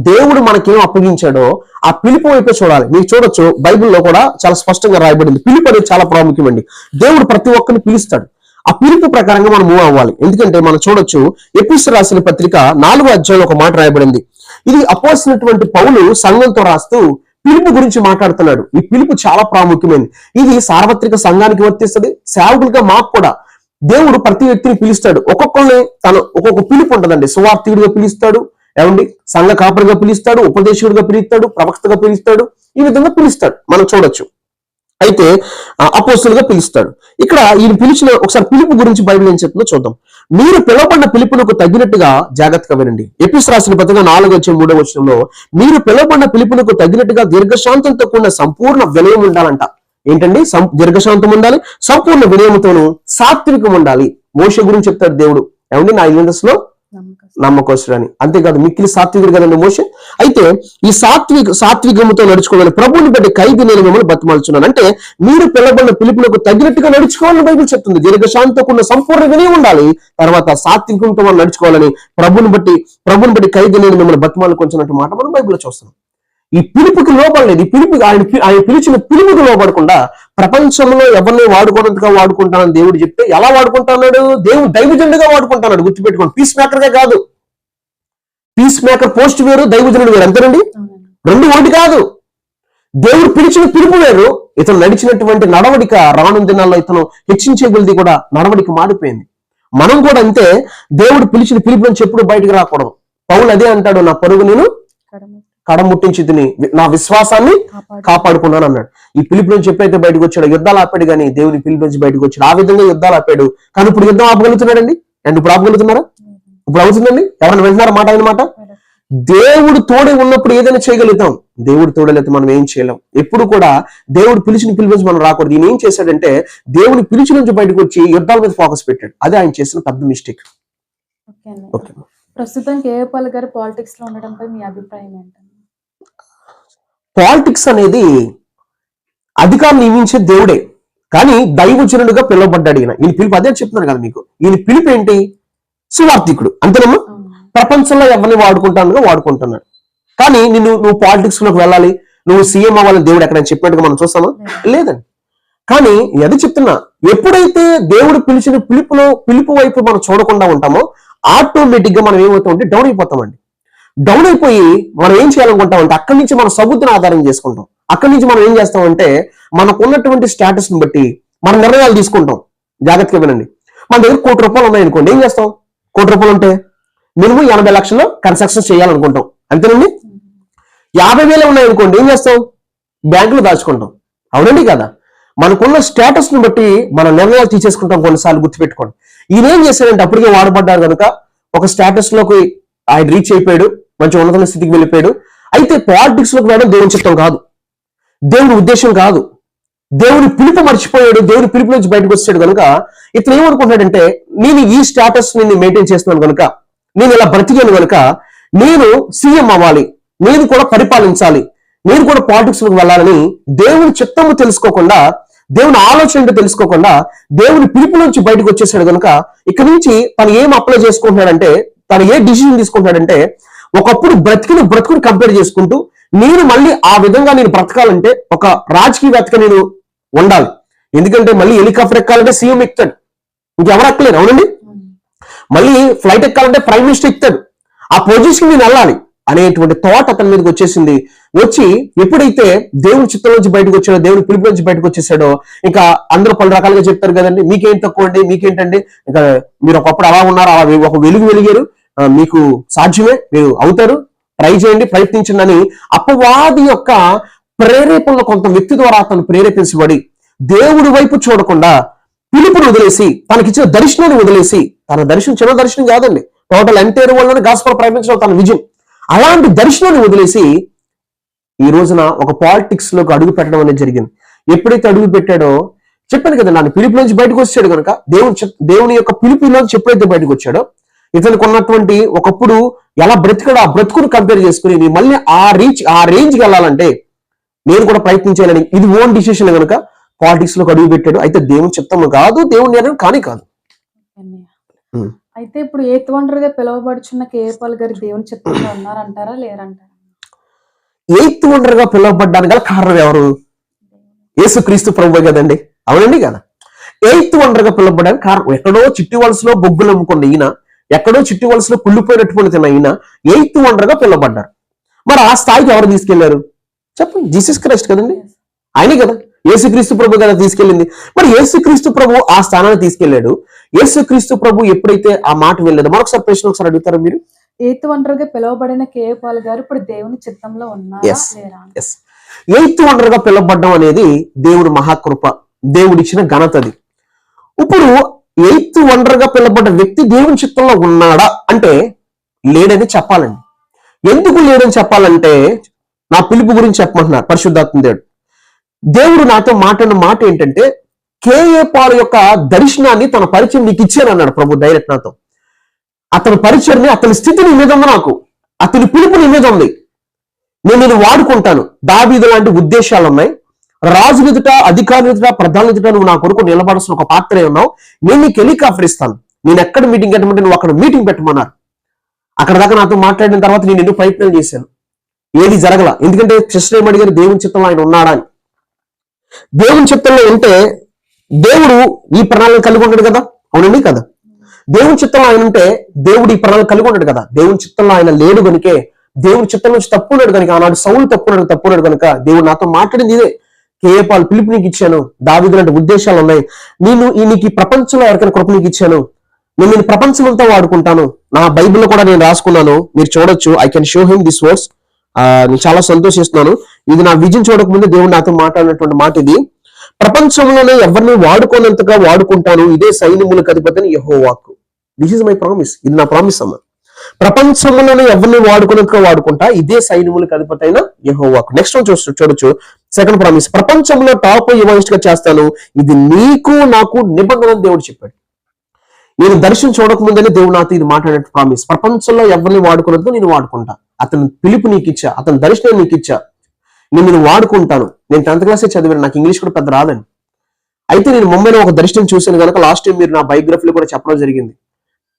దేవుడు మనకేం అప్పగించాడో ఆ పిలుపు వైపే చూడాలి. మీరు చూడొచ్చు, బైబిల్లో కూడా చాలా స్పష్టంగా రాయబడింది. పిలుపు అనేది చాలా ప్రాముఖ్యమండి. దేవుడు ప్రతి ఒక్కరిని పిలుస్తాడు. ఆ పిలుపు ప్రకారంగా మనం మూవ్ అవ్వాలి. ఎందుకంటే మనం చూడొచ్చు, ఎఫెసీయులకు రాసిన పత్రిక 4వ అధ్యాయంలో ఒక మాట రాయబడింది. ఇది అపోస్తలుడైనటువంటి పౌలు సంఘంతో రాస్తూ పిలుపు గురించి మాట్లాడుతున్నాడు. ఈ పిలుపు చాలా ప్రాముఖ్యమైనది. ఇది సార్వత్రిక సంఘానికి వర్తిస్తుంది, సేవకులుగా మాకు కూడా. దేవుడు ప్రతి వ్యక్తిని పిలుస్తాడు. ఒక్కొక్కరిని ఒక్కొక్క పిలుపు ఉంటుందండి. సువార్తికుడిగా పిలుస్తాడు, ఏమండి, సంఘ కాపరిగా పిలుస్తాడు, ఉపదేశకుడిగా పిలుస్తాడు, ప్రవక్తగా పిలుస్తాడు. ఈ విధంగా పిలుస్తాడు, మనం చూడొచ్చు. అయితే అపోస్తలుగా పిలుస్తాడు. ఇక్కడ ఈయన పిలిచిన ఒకసారి పిలుపు గురించి బైబిల్ ఏం చెప్తుందో చూద్దాం. మీరు పిలువబడిన పిలుపునకు తగినట్టుగా జాగ్రత్తగా వినండి. ఎఫెసీయులకు రాసిన పత్రిక 4:3 మీరు పిలువబడిన పిలుపునకు తగినట్టుగా దీర్ఘశాంతంతో కూడిన సంపూర్ణ వినయం ఉండాలంట. ఏంటండి? దీర్ఘశాంతం ఉండాలి, సంపూర్ణ వినయముతోను సాత్వికం ఉండాలి. మోషే గురించి చెప్తాడు దేవుడు, ఏమండి, నా ఇల్లందస్లో నమ్మకోసరని. అంతేకాదు, మిక్కిలి సాత్వికుడు కదండి మోషే. అయితే ఈ సాత్వికముతో నడుచుకోవాలి. ప్రభువుని బట్టి ఖైదీ నేను మిమ్మల్ని బతిమాలుచున్నాను. అంటే మీరు పిలవబడిన పిలుపులకు తగినట్టుగా నడుచుకోవాలని బైబిల్ చెప్తుంది. దీర్ఘశాంతకున్న సంపూర్ణ వినయం ఉండాలి, తర్వాత సాత్వికంతో మనం నడుచుకోవాలని ప్రభుని బట్టి ఖైదీ నేను మిమ్మల్ని బతిమాలుకొంచున్నట్టు మాట మనం బైబిల్లో చూస్తున్నాం. ఈ పిలుపుకి లోపడలేదు. ఈ పిలుపు ఆయన పిలిచిన పిలుపుకి లోపడకుండా ప్రపంచంలో ఎవరిని వాడుకోనంతగా వాడుకుంటానని దేవుడు చెప్తే ఎలా వాడుకుంటున్నాడు? దేవుడు దైవజనుడిగా వాడుకుంటున్నాడు. గుర్తుపెట్టుకోండి, పీస్ మేకర్ గా కాదు. పీస్ మేకర్ పోస్ట్ వేరు, దైవజనుడు వేరు. అంతేనండి, రెండు ఒకటి కాదు. దేవుడు పిలిచిన పిలుపు వేరు, ఇతను నడిచినటువంటి నడవడిక రానున్న దినాల్లో ఇతను హెచ్చించే కొలిది కూడా నడవడిక మారిపోయింది. మనం కూడా అంతే. దేవుడు పిలిచిన పిలుపు నుంచి ఎప్పుడు బయటకు రాకూడదు. పౌలు అదే అంటాడు, నా పరుగు నేను కడముట్టించి తిని నా విశ్వాసాన్ని కాపాడుకున్నాను అన్నాడు. ఈ పిలుపు నుంచి ఎప్పుడైతే బయటకు వచ్చాడో యుద్ధాలు ఆపాడు. కానీ దేవుని పిలుపు నుంచి బయటకు వచ్చాడు. ఆ విధంగా యుద్ధాలు ఆపాడు. కానీ ఇప్పుడు యుద్ధం ఆపగలుగుతున్నాడండి? అండ్ ఇప్పుడు ఆపగలుగుతున్నారా? ఇప్పుడు అవుతుందండి? ఎవరైనా వింటున్నారా మాట ఆయన మాట? దేవుడు తోడే ఉన్నప్పుడు ఏదైనా చేయగలుగుతాం. దేవుడు తోడలేతే మనం ఏం చేయలేం. ఎప్పుడు కూడా దేవుడు పిలిచిన పిలుపు నుంచి మనం రాకూడదు. ఈయన ఏం చేశాడంటే దేవుని పిలిచి నుంచి బయటకు వచ్చి యుద్ధాల మీద ఫోకస్ పెట్టాడు. అదే ఆయన చేసిన పెద్ద మిస్టేక్. ప్రస్తుతం కేఏపాల్ గారు పాలిటిక్స్ లో ఉండడంపై మీ అభిప్రాయం ఏంటండి? పాలిటిక్స్ అనేది అధికారం నియమించే దేవుడే, కానీ దైవజనుడుగా పిలువబడ్డాడు ఈయన. ఈయన పిలుపు అదే చెప్తున్నాను కదా మీకు. ఈయన పిలుపు ఏంటి? సువార్థికుడు. అంతేనమ్మా? ప్రపంచంలో ఎవరిని వాడుకుంటున్నాడు. కానీ నువ్వు పాలిటిక్స్ లోకి వెళ్ళాలి, నువ్వు సీఎం అవ్వాలని దేవుడు ఎక్కడైనా చెప్పినట్టుగా మనం చూస్తామా? లేదండి. కానీ అది చెప్తున్నా, ఎప్పుడైతే దేవుడు పిలిచిన పిలుపు వైపు మనం చూడకుండా ఉంటామో ఆటోమేటిక్ గా మనం ఏమవుతామంటే డౌన్ అయిపోతామండి. డౌన్ అయిపోయి మనం ఏం చేయాలనుకుంటామంటే అక్కడి నుంచి మనం సబుద్ధిని ఆధారం చేసుకుంటాం. అక్కడి నుంచి మనం ఏం చేస్తామంటే మనకు ఉన్నటువంటి స్టేటస్ ని బట్టి మన నిర్ణయాలు తీసుకుంటాం. జాగ్రత్తగా వినండి. మన దగ్గర ₹1,00,000 ఉన్నాయనుకోండి, ఏం చేస్తాం? ₹1,00,000 ఉంటే మినిమం 80 లక్షలు కన్స్ట్రక్షన్ చేయాలనుకుంటాం. అంతేనండి? 50,000 ఉన్నాయనుకోండి, ఏం చేస్తాం? బ్యాంకులో దాచుకుంటాం. అవునండి కదా? మనకున్న స్టేటస్ ని బట్టి మన నిర్ణయాలు తీసేసుకుంటాం కొన్నిసార్లు. గుర్తుపెట్టుకోండి. ఈయన ఏం చేశాడంటే అప్పటికే వాడబడ్డారు కనుక ఒక స్టేటస్ లోకి ఆయన రీచ్ అయిపోయాడు, మంచి ఉన్నత స్థితికి వెళ్ళిపోయాడు. అయితే పాలిటిక్స్ లోకి వెళ్ళడం దేవుని చిత్తం కాదు, దేవుని ఉద్దేశం కాదు. దేవుని పిలుపు మర్చిపోయాడు. దేవుని పిలుపు నుంచి బయటకు వచ్చాడు కనుక ఇతను ఏమనుకుంటాడంటే నేను ఈ స్టేటస్ ని మెయింటైన్ చేస్తున్నాను కనుక, నేను ఇలా బ్రతికాను కనుక నేను సీఎం అవ్వాలి, నేను కూడా పరిపాలించాలి, నేను కూడా పాలిటిక్స్ లోకి వెళ్ళాలని దేవుని చిత్తము తెలుసుకోకుండా, దేవుని ఆలోచన ఏంటో తెలుసుకోకుండా దేవుని పిలుపు నుంచి బయటకు వచ్చేసాడు కనుక ఇక్కడి నుంచి తను ఏం అప్లై చేసుకుంటున్నాడంటే, తను ఏ డిసిజన్ తీసుకుంటాడంటే, ఒకప్పుడు బ్రతుకుని కంపేర్ చేసుకుంటూ నేను మళ్ళీ ఆ విధంగా నేను బ్రతకాలంటే ఒక రాజకీయవేత్తగా నేను ఉండాలి. ఎందుకంటే మళ్ళీ హెలికాప్టర్ ఎక్కాలంటే సీఎం ఎక్కుతాడు, ఇంకెవరు ఎక్కలేరు, అవునండి. మళ్ళీ ఫ్లైట్ ఎక్కాలంటే ప్రైమ్ మినిస్టర్ ఎక్కుతాడు, ఆ పొజిషన్ నేను వెళ్ళాలి అనేటువంటి థాట్ అతని మీదకి వచ్చేసింది. వచ్చి ఎప్పుడైతే దేవుని చిత్తం నుంచి బయటకు వచ్చాడో, దేవుని పిలుపు నుంచి బయటకు వచ్చేసాడో, ఇంకా అందరూ పలు రకాలుగా చెప్తారు కదండి, మీకేం తక్కువ అండి, మీకేంటండి, ఇంకా మీరు ఒకప్పుడు అలా ఉన్నారు, అలా ఒక వెలుగు వెలిగారు, మీకు సాధ్యమే, మీరు అవుతారు, ట్రై చేయండి, ప్రయత్నించండి అని అపవాది యొక్క ప్రేరేపణలో కొంత వ్యక్తి ద్వారా అతను ప్రేరేపించబడి దేవుడి వైపు చూడకుండా పిలుపును వదిలేసి, తనకిచ్చిన దర్శనాన్ని వదిలేసి, తన దర్శనం చిన్న దర్శనం కాదండి, టోటల్ ఎంటైర్ వరల్డ్ గాస్పెల్ ప్రకటించడం తన విజయం, అలాంటి దర్శనాన్ని వదిలేసి ఈ రోజున ఒక పాలిటిక్స్ లోకి అడుగు పెట్టడం అనేది జరిగింది. ఎప్పుడైతే అడుగు పెట్టాడో చెప్పాను కదా, నన్ను పిలుపు నుంచి బయటకు వచ్చాడు కనుక, దేవుని యొక్క పిలుపులోంచి ఎప్పుడైతే బయటకు వచ్చాడో, ఇతనికి ఉన్నటువంటి ఒకప్పుడు ఎలా బ్రతికాడో ఆ బ్రతుకును కంపేర్ చేసుకుని నేను మళ్ళీ ఆ రేంజ్కి వెళ్ళాలంటే నేను కూడా ప్రయత్నించాలని ఇది ఓన్ డిసిషన్ కనుక పాలిటిక్స్ లోకి అడుగు పెట్టాడు. అయితే దేవుని చిత్తము కాదు, దేవుని నిర్ణయం కాదు. అయితే ఇప్పుడు ఎయిత్ వండర్గా పిలువబడుచున్న కేఏ పాల్ గారు దేవుని చిత్తంలో ఉన్నారంటారా లేరంటారా? ఎయిత్ వండర్ గా పిలువబడ్డానికి గల కారణం ఎవరు? యేసుక్రీస్తు ప్రభువే కదండి, అవునండి కదా. ఎయిత్ వండర్ గా పిలువబడడానికి కారణం, ఎక్కడో చిట్టి వలసలో బొగ్గులు అమ్ముకున్న ఈయన, ఎక్కడో చిట్టి వలసలో కుళ్ళిపోయినటువంటి తిన్న ఈయన ఎయిత్ వండర్ గా పిలువబడ్డారు. మరి ఆ స్థాయికి ఎవరు తీసుకెళ్లారు చెప్పండి? జీసస్ క్రైస్ట్ కదండి, ఆయనే కదా. యేసుక్రీస్తు ప్రభు కదా తీసుకెళ్ళింది. మరి యేసుక్రీస్తు ప్రభు ఆ స్థానాన్ని తీసుకెళ్లాడు. యేసుక్రీస్తు ప్రభు ఎప్పుడైతే ఆ మాట వెళ్ళాడు, మరొకసారి ప్రశ్న ఒకసారి అడుగుతారా మీరు? ఎయిత్ వండర్ గా పిలువబడిన కేఏ పాల్ గారు ఇప్పుడు దేవుని చిత్తంలో ఉన్నారా లేరా? ఎయిత్ వండర్ గా పిలువబడడం అనేది దేవుడి మహాకృప, దేవుడిచ్చిన ఘనత అది. ఇప్పుడు ఎయిత్ వండర్ గా పిలువబడ్డ వ్యక్తి దేవుని చిత్తంలో ఉన్నాడా అంటే లేడని చెప్పాలండి. ఎందుకు లేడని చెప్పాలంటే నా పిలుపు గురించి చెప్పమంటున్నారు పరిశుద్ధాత్మ దేవుడు నాతో మాట్లాడిన మాట ఏంటంటే, కేఏ పాల్ యొక్క దర్శనాన్ని తన పరిచయం నీకు ఇచ్చాను అన్నాడు ప్రభు డైరెక్ట్ నాతో. అతని పరిచయాన్ని, అతని స్థితి నీ మీద ఉంది, నాకు అతని పిలుపు నీ మీద ఉంది, నేను వాడుకుంటాను. దావీదు లాంటి ఉద్దేశాలు ఉన్నాయి, రాజు ఎదుట, అధికారుల ఎదుట, ప్రధాన ఎదుట నువ్వు నా కొరకు నిలబడాల్సిన ఒక పాత్రే ఉన్నావు, నేను నీకు హెలికాప్టర్ ఇస్తాను, నేను ఎక్కడ మీటింగ్ పెట్టమంటే నువ్వు అక్కడ మీటింగ్ పెట్టమన్నారు. అక్కడ దాకా నాతో మాట్లాడిన తర్వాత నేను ఎన్నో ప్రయత్నాలు చేశాను, ఏది జరగల. ఎందుకంటే కృష్ణ ఏమడిగారు, దేవుని చిత్తంలో ఆయన ఉన్నాడా అని. దేవుని చిత్తంలో ఉంటే దేవుడు ఈ ప్రణాళిక కలిగి ఉంటాడు కదా, అవునండి కదా. దేవుని చిత్తంలో ఆయన ఉంటే దేవుడు ఈ ప్రణాళిక కలిగి ఉంటాడు కదా. దేవుని చిత్తంలో ఆయన లేడు కనుకే, దేవుని చిత్తం నుంచి తప్పున్నాడు కనుక, ఆనాడు సౌలు తప్పున్నాడు కనుక దేవుడు నాతో మాట్లాడింది ఇదే, కేఏ పాల్ పిలుపు నీకు ఇచ్చాను, దావీదు లాంటి ఉద్దేశాలు ఉన్నాయి, నీకు ఈ ప్రపంచంలో ఎవరికైనా కృప నీకు ఇచ్చాను, నేను ప్రపంచం అంతా వాడుకుంటాను. నా బైబిల్లో కూడా నేను రాసుకున్నాను, మీరు చూడొచ్చు. I can show him this words. నేను చాలా సంతోషిస్తున్నాను. ఇది నా విజన్ చూడకముందు దేవుడు నాతో మాట్లాడినటువంటి మాట ఇది. ప్రపంచంలోనే ఎవరిని వాడుకోనంతగా వాడుకుంటాను, ఇదే సైన్యములకు అధిపతి యెహోవాకు. దిస్ ఇస్ మై ప్రామిస్, ఇది నా ప్రామిస్ అమ్మ. ప్రపంచంలోనే ఎవరిని వాడుకోనంతగా వాడుకుంటా, ఇదే సైన్యములకు అధిపతి అయిన యెహోవాకు. నెక్స్ట్ చూడొచ్చు సెకండ్ ప్రామిస్, ప్రపంచంలో టాప్ ఎవరెస్ట్ గా చేస్తాను, ఇది నీకు నాకు నిబంధన దేవుడు చెప్పాడు. నేను దర్శనం చూడకముందని దేవుడు నాతో ఇది మాట్లాడే ప్రామిస్. ప్రపంచంలో ఎవరిని వాడుకున్నట్టు నేను వాడుకుంటా, అతని పిలుపు నీకు ఇచ్చా, అతని దర్శనం నీకు ఇచ్చా, నేను వాడుకుంటాను. నేను 10th క్లాసే చదివాను, నాకు ఇంగ్లీష్ కూడా పెద్ద రాదండి. అయితే నేను ముంబైలో ఒక దర్శనం చూశాను కనుక లాస్ట్ టైం మీరు నా బయోగ్రఫీలో కూడా చెప్పడం జరిగింది,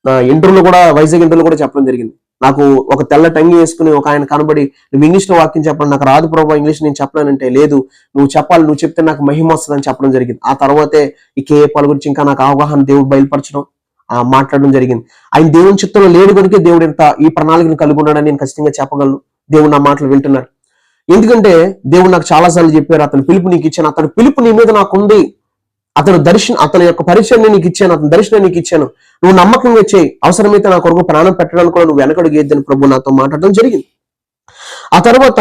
నా ఇంటర్వ్యూలో కూడా, వైజాగ్ ఇంటర్వ్యూలో కూడా చెప్పడం జరిగింది. నాకు ఒక తెల్ల టంగి వేసుకుని ఒక ఆయన కనబడి, నువ్వు ఇంగ్లీష్ లో వాక్యం చెప్పడం, నాకు రాదు ప్రభావ ఇంగ్లీష్ నేను చెప్పలేనంటే, లేదు నువ్వు చెప్పాలి, నువ్వు చెప్తే నాకు మహిమ వస్తుందని చెప్పడం జరిగింది. ఆ తర్వాతే ఈ కేఏ పాల్ గురించి ఇంకా నాకు అవగాహన దేవుడు బయలుపరచడం, మాట్లాడడం జరిగింది. ఆయన దేవుని చిత్తంలో లేడు కనుక దేవుడు ఇంత ఈ ప్రణాళికను కలిగి ఉన్నాడని నేను ఖచ్చితంగా చెప్పగలను. దేవుడు నా మాటలు వింటున్నారు. ఎందుకంటే దేవుడు నాకు చాలా సార్లు చెప్పారు, అతని పిలుపు నీకు ఇచ్చాను, అతని పిలుపు నీ మీద నాకు ఉంది, అతని యొక్క పరిచయం నీకు ఇచ్చాను, అతని దర్శనం నీకు ఇచ్చాను, నువ్వు నమ్మకంగా చేయి, అవసరమైతే నా కొరకు ప్రాణం పెట్టడానికి కూడా నువ్వు వెనకడుగు వేద్దని ప్రభు నాతో మాట్లాడడం జరిగింది. ఆ తర్వాత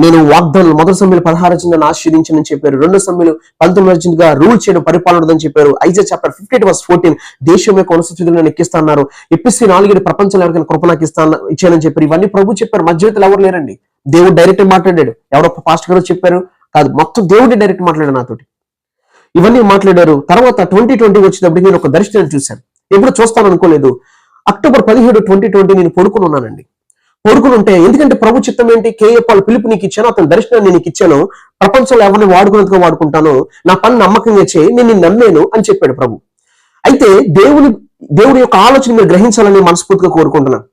నేను వాగ్దానం 1 సమూయేలు 16 ఆశీర్వదించని చెప్పారు, 2 సమూయేలు 19 రూల్ చేయడం పరిపాలన చెప్పారు. ఐజాయా చాప్టర్ 58:14 దేశం యొక్క ఉన్నత ఎక్కిస్తాన్నారు. ఎపిసి 4 ప్రపంచంలో ఎవరికైనా కృప నాకు ఇచ్చానని చెప్పారు. ఇవన్నీ ప్రభు చెప్పారు, మధ్యవర్తులు ఎవరు లేరండి. దేవుడు డైరెక్ట్ మాట్లాడాడు, ఎవరో పాస్టర్ గారు చెప్పారు కాదు, మొత్తం దేవుడి డైరెక్ట్ మాట్లాడాడు నాతోటి. ఇవన్నీ మాట్లాడారు. తర్వాత 2020 వచ్చేటప్పటికి నేను ఒక దర్శనం చూశాను, ఎప్పుడు చూస్తాను అనుకోలేదు. అక్టోబర్ 17, 2020 నేను పడుకుని ఉన్నానండి. పడుకుని ఉంటే, ఎందుకంటే ప్రభు చిత్తం ఏంటి, కేఏ పాల్ పిలుపు నీకు ఇచ్చాను, అతని దర్శనాన్ని నీకు ఇచ్చాను, ప్రపంచంలో ఎవరిని వాడుకున్నట్టుగా వాడుకుంటాను, నా పని నమ్మకంగా చేయి, నేను నిన్ను నమ్మాను అని చెప్పాడు ప్రభు. అయితే దేవుడి యొక్క ఆలోచన మీరు గ్రహించాలని మనస్ఫూర్తిగా కోరుకుంటున్నాను.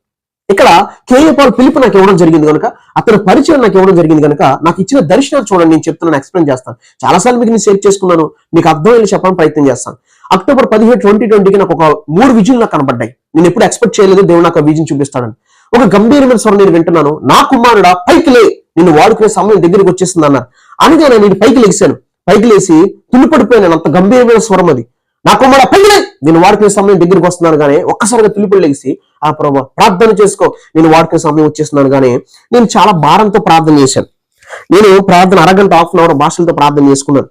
ఇక్కడ కేఏ పాల్ పిలుపు నాకు ఇవ్వడం జరిగింది కనుక, అతని పరిచయం నాకు ఇవ్వడం జరిగింది కనుక, నాకు ఇచ్చిన దర్శనాలు చూడండి, నేను చెప్తున్నాను, ఎక్స్ప్లెయిన్ చేస్తాను. చాలాసార్లు మీకు నేను షేర్ చేసుకున్నాను, మీకు అర్థమయ్యేలా చెప్పడానికి ప్రయత్నం చేస్తాను. అక్టోబర్ 17, 2020కి నాకు ఒక 3 విజన్లు నాకు కనబడ్డాయి. నేను ఎప్పుడు ఎక్స్పెక్ట్ చేయలేదు దేవుడు నాకు ఆ విజన్ చూపిస్తాడని. ఒక గంభీరమైన స్వరం నేను వింటున్నాను, నా కుమారుడా పైకి లే, నిన్ను వాడుకునే సమయం దగ్గరికి వచ్చేస్తుంది అన్నారు. అనగానే నేను పైకి లేచాను. పైకి లేచి తుల్లిపడిపోయాను, అంత గంభీరమైన స్వరం అది. నా కుమారుడా పైకి లే, నేను వాడుకునే సమయం దగ్గరికి వస్తున్నాను. కానీ ఒక్కసారిగా తుల్లిపడి లేచి, ఆ ప్రభు ప్రార్థన చేసుకో, నేను వాడుకునే సమయం వచ్చేస్తున్నాను. కానీ నేను చాలా భారంతో ప్రార్థన చేశాను. నేను ప్రార్థన అరగంట, హాఫ్ అన్ అవర్ భాషలతో ప్రార్థన చేసుకున్నాను.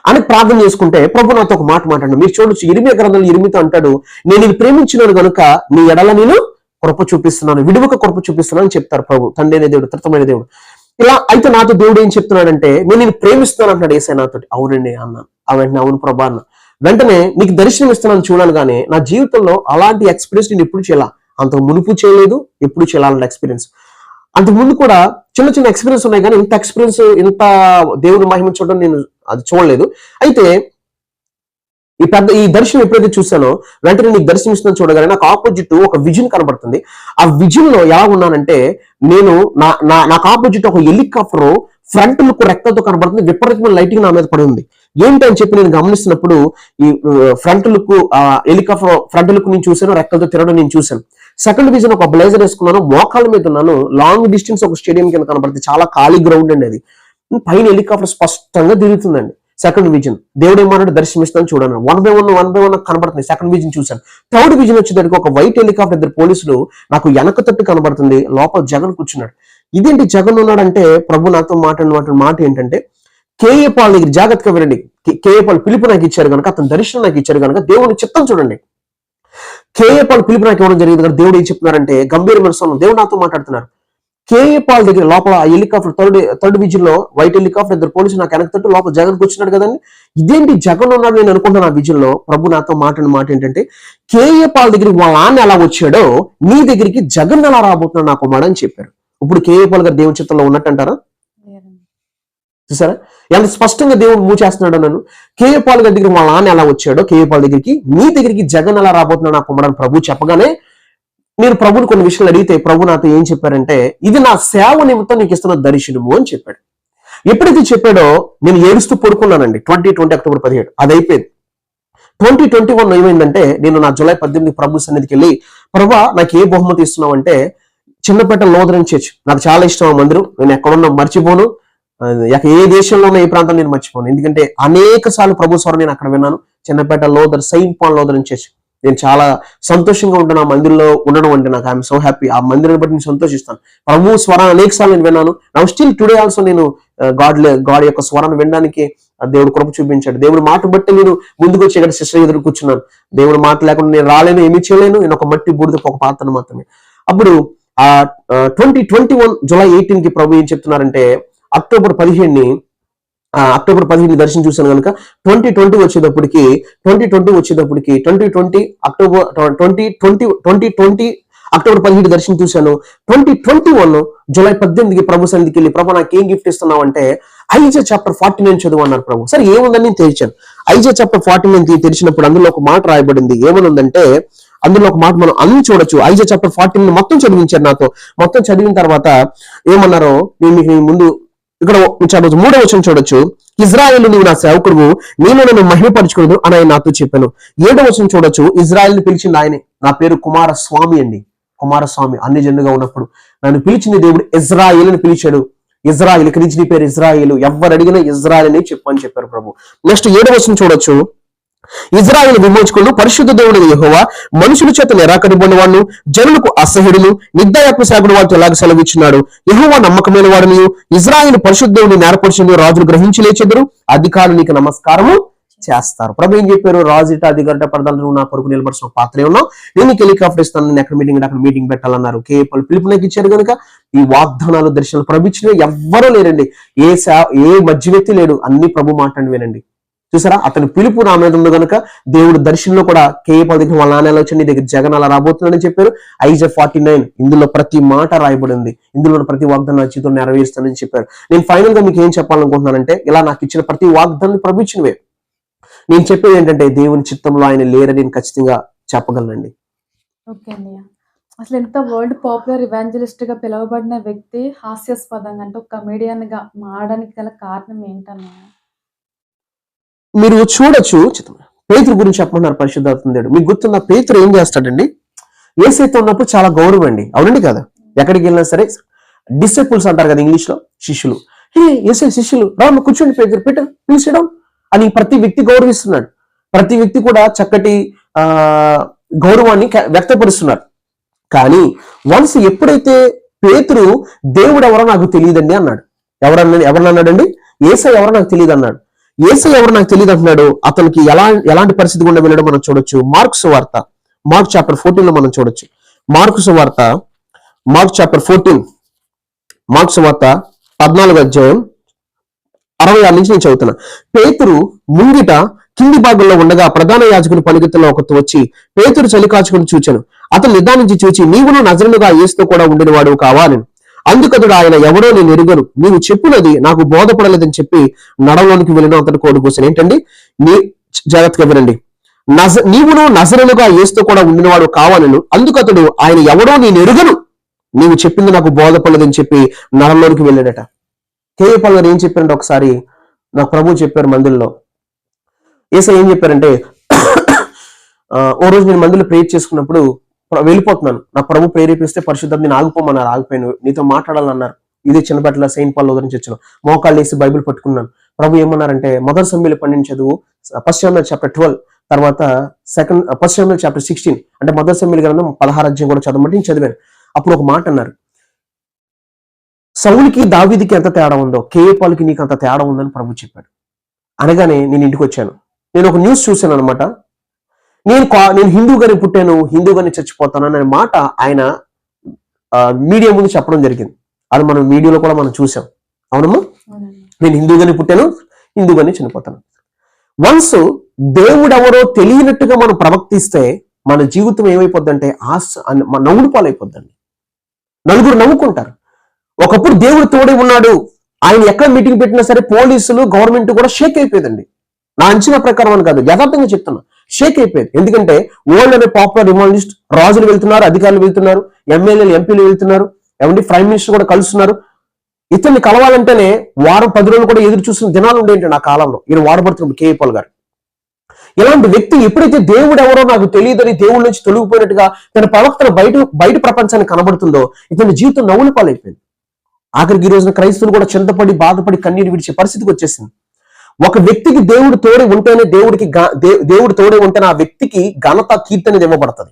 అని ప్రార్థన చేసుకుంటే ప్రభు నాతో ఒక మాట మాట్లాడు. మీరు చూడొచ్చు, ఇరిమియా గ్రంథంలో ఇరిమితో అంటాడు, నేను ఇది ప్రేమించినాను కనుక నీ ఎడల నేను కృప చూపిస్తున్నాను, విడువక కృప చూపిస్తున్నాను అని చెప్తారు ప్రభు, తండ్రి అనే దేవుడు, తృతమైన దేవుడు. ఇలా అయితే నాతో దేవుడు ఏం చెప్తున్నాడంటే, నేను నేను ప్రేమిస్తున్నాను అంటున్నాడు యేసయ్య నాతో. అవునండి అన్నాను. వెంటనే అవును ప్రభా అన్న. వెంటనే నీకు దర్శనం ఇస్తున్నాను చూడాలి. కానీ నా జీవితంలో అలాంటి ఎక్స్పీరియన్స్ నేను ఎప్పుడు చేయాల, అంతకు మునుపు చేయలేదు, ఎప్పుడు చేయాలంటే ఎక్స్పీరియన్స్. అంతకు ముందు కూడా చిన్న చిన్న ఎక్స్పీరియన్స్ ఉన్నాయి, కానీ ఇంత ఎక్స్పీరియన్స్, ఇంత దేవుని మహిమ చూడడం నేను అది చూడలేదు. అయితే ఈ దర్శనం ఎప్పుడైతే చూసానో, వెంటనే నీకు దర్శనం ఇస్తుందని చూడగానే నాకు ఆపోజిట్ ఒక విజన్ కనబడుతుంది. ఆ విజన్ లో ఎలా ఉన్నానంటే, నేను నాకు ఆపోజిట్ ఒక హెలికాప్టర్ ఫ్రంట్ లుక్ రెక్కలతో కనబడుతుంది, విపరీతమైన లైటింగ్ నా మీద పడి ఉంది. ఏంటని చెప్పి నేను గమనిస్తున్నప్పుడు, ఈ front look helicopter front look నేను చూసాను, రెక్కలతో తిరగడం నేను చూశాను. సెకండ్ విజన్ ఒక బ్లేజర్ వేసుకున్నాను, మోకాళ్ళ మీద ఉన్నాను, లాంగ్ డిస్టెన్స్ ఒక స్టేడియం కింద కనబడుతుంది, చాలా ఖాళీ గ్రౌండ్ అండి అది. పైన హెలికాప్టర్ స్పష్టంగా తిరుగుతుందండి. సెకండ్ విజన్ దేవుడు ఏమన్నాడు, దర్శనమిస్తాను చూడను. వన్ బై వన్ కనబడుతుంది. సెకండ్ విజన్ చూశాను. థర్డ్ విజన్ వచ్చేసరికి ఒక వైట్ హెలికాప్టర్, 2 పోలీసులు నాకు వెనక తట్టు కనబడుతుంది, లోపల జగన్ కూర్చున్నాడు. ఇదేంటి జగన్ ఉన్నాడంటే, ప్రభు నాతో మాట్లాడిన మాట ఏంటంటే, కేఏ పాల్ దగ్గర జాగ్రత్తగా వినండి. కేఏ పాల్ పిలుపు నాకు ఇచ్చారు కనుక, అతని దర్శనం నాకు ఇచ్చారు కనుక, దేవుని చిత్తం చూడండి. కేఏ పాల్ పిలుపు నాకు ఇవ్వడం జరిగింది కదా, దేవుడు ఏం చెప్తున్నారంటే, గంభీరమైన స్వరం దేవుడు నాతో మాట్లాడుతున్నారు. కేఏ పాల్ దగ్గర లోపల ఆ హెలికాప్టర్ థర్డ్ విజన్ లో వైట్ హెలికాప్టర్, 2 పోలీసులు నాకు వెనక తట్టు లోపల జగన్ కూర్చున్నాడు కదండి. ఇదేంటి జగన్ ఉన్నాడు నేను అనుకుంటున్నాను. ఆ విజన్ లో ప్రభు నాతో మాట్లాడిన మాట ఏంటంటే, కేఏ పాల్ దగ్గరికి వాళ్ళ నాన్న ఎలా వచ్చాడో నీ దగ్గరికి జగన్ ఎలా రాబోతున్నాడు నా కుమారుడు అని చెప్పారు. ఇప్పుడు కేఏ పాల్ గారు దేవుని చిత్తంలో ఉన్నట్టు అంటారా? చూసారా ఎంత స్పష్టంగా దేవుడు మూవ్ చేస్తున్నాడు. నన్ను కేఏ పాల్ గారి దగ్గర వాళ్ళ నాన్న ఎలా వచ్చాడో, కేఏ పాల్ దగ్గరికి నీ దగ్గరికి జగన్ ఎలా రాబోతున్నాడు నా కుమారుడు ప్రభు చెప్పగానే, నేను ప్రభుని కొన్ని విషయాలు అడిగితే ప్రభు నాతో ఏం చెప్పారంటే, ఇది నా సేవ నిమిత్తం నీకు ఇస్తున్న దర్శనము అని చెప్పాడు. ఎప్పుడైతే చెప్పాడో నేను ఏడుస్తూ పడుకున్నానండి. 2020 అక్టోబర్ 17 అది అయిపోయింది. 2021 ఏమైందంటే, నేను నా జూలై 18 ప్రభు సన్నిధికి వెళ్ళి, ప్రభా నాకు ఏ బహుమతి ఇస్తున్నావు అంటే, చిన్నపేట లోదరన్ చర్చ్ నాకు చాలా ఇష్టం ఆ మందిరం, నేను ఎక్కడున్నా మర్చిపోను, ఏ దేశంలో ఉన్న ఏ ప్రాంతం నేను మర్చిపోను. ఎందుకంటే అనేక సార్లు ప్రభు స్వరం నేను అక్కడ విన్నాను. చిన్నపేట లోదర్ సెయింట్ పాల్ లోదరన్ చర్చ్, నేను చాలా సంతోషంగా ఉంటాను ఆ మందిరంలో ఉండడం అంటే. నాకు ఐఎమ్ సో హ్యాపీ. ఆ మందిరాన్ని బట్టి నేను సంతోషిస్తాను. ప్రభు స్వరం అనేక సార్లు నేను విన్నాను. నా స్టిల్ టుడే ఆల్సో నేను గాడ్ యొక్క స్వరాన్ని వినడానికి దేవుడు కృప చూపించాడు. దేవుడు మాట బట్టి నేను ముందుకు వచ్చి ఇక్కడ సిస్టర్ ఎదురు కూర్చున్నాను. దేవుడు మాట లేకుండా నేను రాలేను, ఏమీ చేయలేను. నేను ఒక మట్టి బూడిద ఒక పాత్రను మాత్రమే. అప్పుడు 2021 జూలై 18 ప్రభు ఏం చెప్తున్నారంటే, అక్టోబర్ 15 దర్శనం చూశాను కనుక 2020 వచ్చేటప్పటికి 2020 అక్టోబర్ 17 దర్శనం చూశాను. 2021 జూలై 18కి ప్రభు సన్నిధికి వెళ్ళి, ప్రభు నాకు ఏం గిఫ్ట్ ఇస్తున్నావు అంటే, ఐజా చాప్టర్ 49 చదువు అన్నారు ప్రభు. సరే ఏముందని నేను తెరిచాను. ఐజా చాప్టర్ 49 తెరిచినప్పుడు అందులో ఒక మాట రాయబడింది. ఏమనుందంటే, అందులో ఒక మాట మనం అన్ని చూడొచ్చు. ఐజా చాప్టర్ 49 మొత్తం చదివించారు నాతో. మొత్తం చదివిన తర్వాత ఏమన్నారో నేను మీకు ముందు ఇక్కడ 3వ వచనం చూడొచ్చు. ఇజ్రాయేలు నీవు నా సేవకుడు, నేను నన్ను మహిమపరచుకోదు అని ఆయన నాతో చెప్పాను. 7వ వచనం చూడొచ్చు. ఇజ్రాయేల్ని పిలిచింది ఆయనే. నా పేరు కుమారస్వామి అండి. కుమారస్వామి అన్ని జనులుగా ఉన్నప్పుడు నన్ను పిలిచింది దేవుడు ఇజ్రాయేల్ అని పిలిచాడు. ఇజ్రాయేల్ ఇక్కడి నుంచి నీ పేరు ఇజ్రాయేలు, ఎవరు అడిగినా ఇజ్రాయేల్ అని చెప్పని చెప్పారు ప్రభు. నెక్స్ట్ 7వ వచనం చూడొచ్చు. ఇజ్రాయేలు విమోచకుడు పరిశుద్ధ దేవుడు యెహోవా, మనుషుల చేత నిరాకరింపబడిన వాడును, జనులకు అసహ్యుడును, నిర్దయాత్మసాగుడు వాటితో ఎలాగ సెలవిచ్చున్నాడు. యెహోవా నమ్మకమైన వాడును, ఇజ్రాయేలు పరిశుద్ధ దేవుని నేర్పరిచింది, రాజులు గ్రహించి లేచెదరు, అధికారులు నీకు నమస్కారము చేస్తారు. ప్రభు ఏం చెప్పారు? రాజు ఇట అధికార పదాలు నా కొరకు నిలబడిన పాత్రే ఉన్నావు, నేను నీకు హెలికాప్టర్ ఇస్తాను, నేను ఎక్కడ మీటింగ్ పెట్టాలన్నారు. కేవలం పిలుపు నాకు ఇచ్చారు కనుక ఈ వాగ్దానాలు దర్శనాలు ప్రభు ఇచ్చినవి ఎవ్వరూ లేరండి. ఏ మధ్య వ్యక్తి లేడు. అన్ని ప్రభు మాట్లాడి వినండి. చూసారా, అతని పిలుపు నా మీద ఉంది కనుక దేవుడు దర్శనంలో కూడా కేఏపాల్ దగ్గర వాళ్ళ నాన్న వచ్చి నీ దగ్గర జగన్ అలా రాబోతున్నాడని చెప్పారు. Isaiah 49 ఇందులో ప్రతి మాట రాయబడి ఉంది, ఇందులో ప్రతి వాగ్దానం నా జీవితంలో నెరవేరుస్తానని చెప్పారు. నేను ఫైనల్ గా మీకు ఏం చెప్పాలనుకుంటున్నానంటే, ఇలా నాకు ఇచ్చిన ప్రతి వాగ్దానం ప్రభు ఇచ్చినవే. నేను చెప్పేది ఏంటంటే దేవుని చిత్తంలో ఆయన లేరని నేను ఖచ్చితంగా చెప్పగలనండి. ఓకే అన్నయ్య. అసలు ఎంత వరల్డ్ పాపులర్ ఇవాంజలిస్ట్ గా పిలువబడిన వ్యక్తి హాస్యాస్పదంగా అంటే ఒక కమెడియన్ గా మారడానికి గల కారణం ఏంటన్నయ్య? మీరు చూడొచ్చు, పేతురు గురించి చెప్పమన్నారు పరిశుద్ధాత్మ దేవుడు. మీకు గుర్తున్న పేతురు ఏం చేస్తాడండి, యేసైతో ఉన్నప్పుడు చాలా గౌరవం అండి, అవునండి కదా. ఎక్కడికి వెళ్ళినా సరే డిసిపుల్స్ అంటారు కదా ఇంగ్లీష్ లో, శిష్యులు. యేసై శిష్యులు రామ కూర్చోండి పేతురు, పెట్టు పిలిచడం అని ప్రతి వ్యక్తి గౌరవిస్తున్నాడు. ప్రతి వ్యక్తి కూడా చక్కటి గౌరవాన్ని వ్యక్తపరుస్తున్నారు. కానీ వన్స్ ఎప్పుడైతే పేతురు దేవుడు ఎవరో నాకు తెలియదండి అన్నాడు, ఎవరన్నాడండి, యేసై ఎవరో నాకు తెలియదు అన్నాడు. యేసై ఎవరు నాకు తెలియదు అంటున్నాడు. అతనికి ఎలాంటి పరిస్థితి గుండా వెళ్ళడం మనం చూడొచ్చు. మార్కు సువార్త, మార్క్ చాప్టర్ 14 లో మనం చూడొచ్చు. మార్కు సువార్త, మార్క్ చాప్టర్ 14, మార్కు సువార్త 14వ అధ్యాయం 66 నుంచి నేను చదువుతున్నా. పేతురు ముంగిట కింది భాగంలో ఉండగా ప్రధాన యాజకుని పనిగతిలో ఒకటి వచ్చి పేతురు చలికాచుకుని చూచాను. అతను నిదానించి చూచి, నీవును నజరులుగా యేసుతో కూడా ఉండిన వాడు కావాలి. అందుకతడు ఆయన ఎవడో నేను ఎరుగను, నీవు చెప్పినది నాకు బోధపడలేదని చెప్పి నడవలోనికి వెళ్ళిన అతడు కోడి కూర్చొని. ఏంటండి, జాగ్రత్తగా వినండి, నీవును నజరులుగా యేసుతో కూడా ఉండినవాడు కావాలను. అందుకతడు ఆయన ఎవడో నేను ఎరుగను, నీవు చెప్పింది నాకు బోధపడలేదని చెప్పి నడవలోనికి వెళ్ళాడట. కేఏపాల్ గారు ఏం చెప్పారంటే, ఒకసారి నాకు ప్రభు చెప్పారు మందిరంలో. యేసయ్య ఏం చెప్పారంటే, ఓ రోజు నేను మందిలో ప్రేయర్ చేసుకున్నప్పుడు వెళ్ళిపోతున్నాను, నా ప్రభు ప్రేరేపిస్తే పరిశుద్ధాత్మ నేను ఆగిపోమన్నారు, ఆగిపోయాను, నీతో మాట్లాడాలన్నారు. ఇదే చిన్నపట్ల సెయింట్ పాల్ గురించి వచ్చాను. మోకాళ్ళు వేసి బైబిల్ పట్టుకున్నాను. ప్రభు ఏమన్నారంటే, మొదటి సమయంలో 12 చదువు, ఫస్ట్ సామ్యూయల్ చాప్టర్ 12, తర్వాత ఫస్ట్ సామ్యూయల్ చాప్టర్ 16, అంటే మొదటి సమయంలో గ్రంథం 16 అధ్యాయం కూడా చదవమంటే నేను చదివాను. అప్పుడు ఒక మాట అన్నారు, సౌలుకి దావీదుకి ఎంత తేడా ఉందో కేఏపాల్కి నీకు అంత తేడా ఉందని ప్రభు చెప్పాడు. అనగానే నేను ఇంటికి వచ్చాను. నేను ఒక న్యూస్ చూశాను అనమాట. నేను హిందూగానే పుట్టాను, హిందూగానే చచ్చిపోతాను అనే మాట ఆయన మీడియా ముందు చెప్పడం జరిగింది. అది మనం వీడియోలో కూడా మనం చూసాం, అవునమ్మా. నేను హిందూగానే పుట్టాను, హిందూగానే చనిపోతాను. వన్స్ దేవుడు ఎవరో తెలియనట్టుగా మనం ప్రవర్తిస్తే మన జీవితం ఏమైపోద్దంటే నవ్వుడు పాలైపోద్దండి. నలుగురు నవ్వుకుంటారు. ఒకప్పుడు దేవుడు తోడే ఉన్నాడు, ఆయన ఎక్కడ మీటింగ్ పెట్టినా సరే పోలీసులు గవర్నమెంట్ కూడా షేక్ అయిపోయిందండి. నా అంచనా ప్రకారం అని కాదు, యథార్థంగా చెప్తున్నా, షేక్ అయిపోయింది. ఎందుకంటే వరల్డ్ అనే పాపులర్ ఇమాలజిస్ట్ రాజులు వెళ్తున్నారు, అధికారులు వెళ్తున్నారు, ఎమ్మెల్యేలు ఎంపీలు వెళ్తున్నారు, ఏమంటే ప్రైమ్ మినిస్టర్ కూడా కలుస్తున్నారు. ఇతన్ని కలవాలంటేనే వారం 10 రోజులు కూడా ఎదురు చూసిన దినాలు ఉండేంటి ఆ కాలంలో. ఈయన వాడబడుతున్నప్పుడు కేఏపాల్ గారు. ఇలాంటి వ్యక్తి ఎప్పుడైతే దేవుడు ఎవరో నాకు తెలియదని దేవుడి నుంచి తొలగిపోయినట్టుగా తన ప్రవక్తన బయట ప్రపంచానికి కనబడుతుందో ఇతని జీవితం నవ్వుల పాలైపోయింది. ఆఖరికి ఈ రోజున క్రైస్తవులు కూడా చింతపడి బాధపడి కన్నీరు విడిచే పరిస్థితికి వచ్చేసింది. ఒక వ్యక్తికి దేవుడు తోడే ఉంటేనే దేవుడు తోడే ఉంటేనే ఆ వ్యక్తికి ఘనత కీర్తి అనేది ఇవ్వబడుతుంది.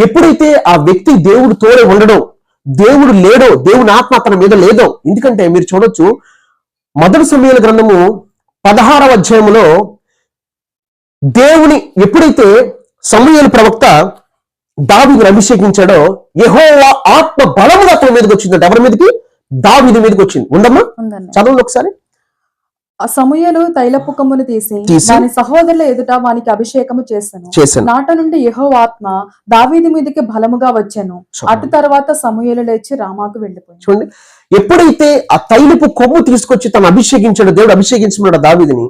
ఎప్పుడైతే ఆ వ్యక్తి దేవుడు తోడే ఉండడో, దేవుడు లేడో, దేవుని ఆత్మ అతని మీద లేదో. ఎందుకంటే మీరు చూడొచ్చు, మొదటి సమూయేలు గ్రంథము 16వ అధ్యాయంలో దేవుని ఎప్పుడైతే సమూయేలు ప్రవక్త దావీదును అభిషేకించాడో యెహోవా ఆత్మ బలముగా అతని మీదకి వచ్చిందంటే ఎవరి మీదకి? దావీదు మీదకి వచ్చింది. ఉందమ్మా, చదవండి ఒకసారి. ఆ సమూయేలు తైలపు కొమ్మును తీసి దాని సహోదరుల ఎదుట వానికి అభిషేకము చేశాను. నాట నుండి యెహోవా ఆత్మ దావీదు మీదకి బలముగా వచ్చాను. అటు తర్వాత సమూయేలు లేచి రామాకు వెళ్ళిపోయాడు. చూడండి, ఎప్పుడైతే ఆ తైలపు కొమ్ము తీసుకొచ్చి తను అభిషేకించాడు, దేవుడు అభిషేకించుకున్నాడు దావీదుని,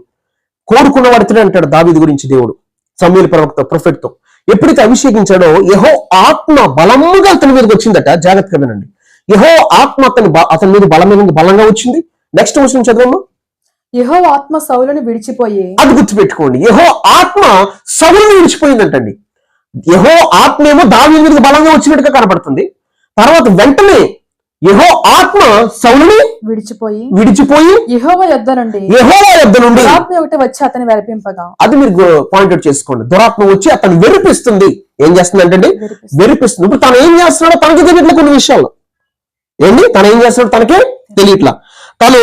కోరుకున్న వాడితోనే అంటాడు దావీదు గురించి దేవుడు సమూయేలు ప్రవక్త ప్రొఫెట్ తో. ఎప్పుడైతే అభిషేకించాడో యెహోవా ఆత్మ బలముగా అతని మీదకి వచ్చిందట. జాగ్రత్తగా వినండి, యెహోవా ఆత్మ అతని మీద బలంగా వచ్చింది. Next question చదవమ్మా. యెహోవా ఆత్మ సౌలుని విడిచిపోయి, అది గుర్తుపెట్టుకోండి, యెహోవా ఆత్మ సౌలుని విడిచిపోయిందంటండి. యెహోవా ఆత్మ ఏమో దావీదు మీదకి బలంగా వచ్చినట్టుగా కనబడుతుంది. తర్వాత వెంటనే యెహోవా ఆత్మ సౌలుని విడిచిపోయి యెహోవా యొద్ద నుండి దురాత్మ ఒకటి వచ్చి అతని వెరిపింపగా. అది మీరు పాయింట్ అవుట్ చేసుకోండి. దురాత్మ వచ్చి అతను వెరిపిస్తుంది. ఏం చేస్తుంది అంటే వెరిపిస్తుంది. ఇప్పుడు తను ఏం చేస్తున్నాడో తనకి తెలియట్లే కొన్ని విషయాలు. తను ఏం చేస్తున్నాడో తనకే తెలియట్లా. తను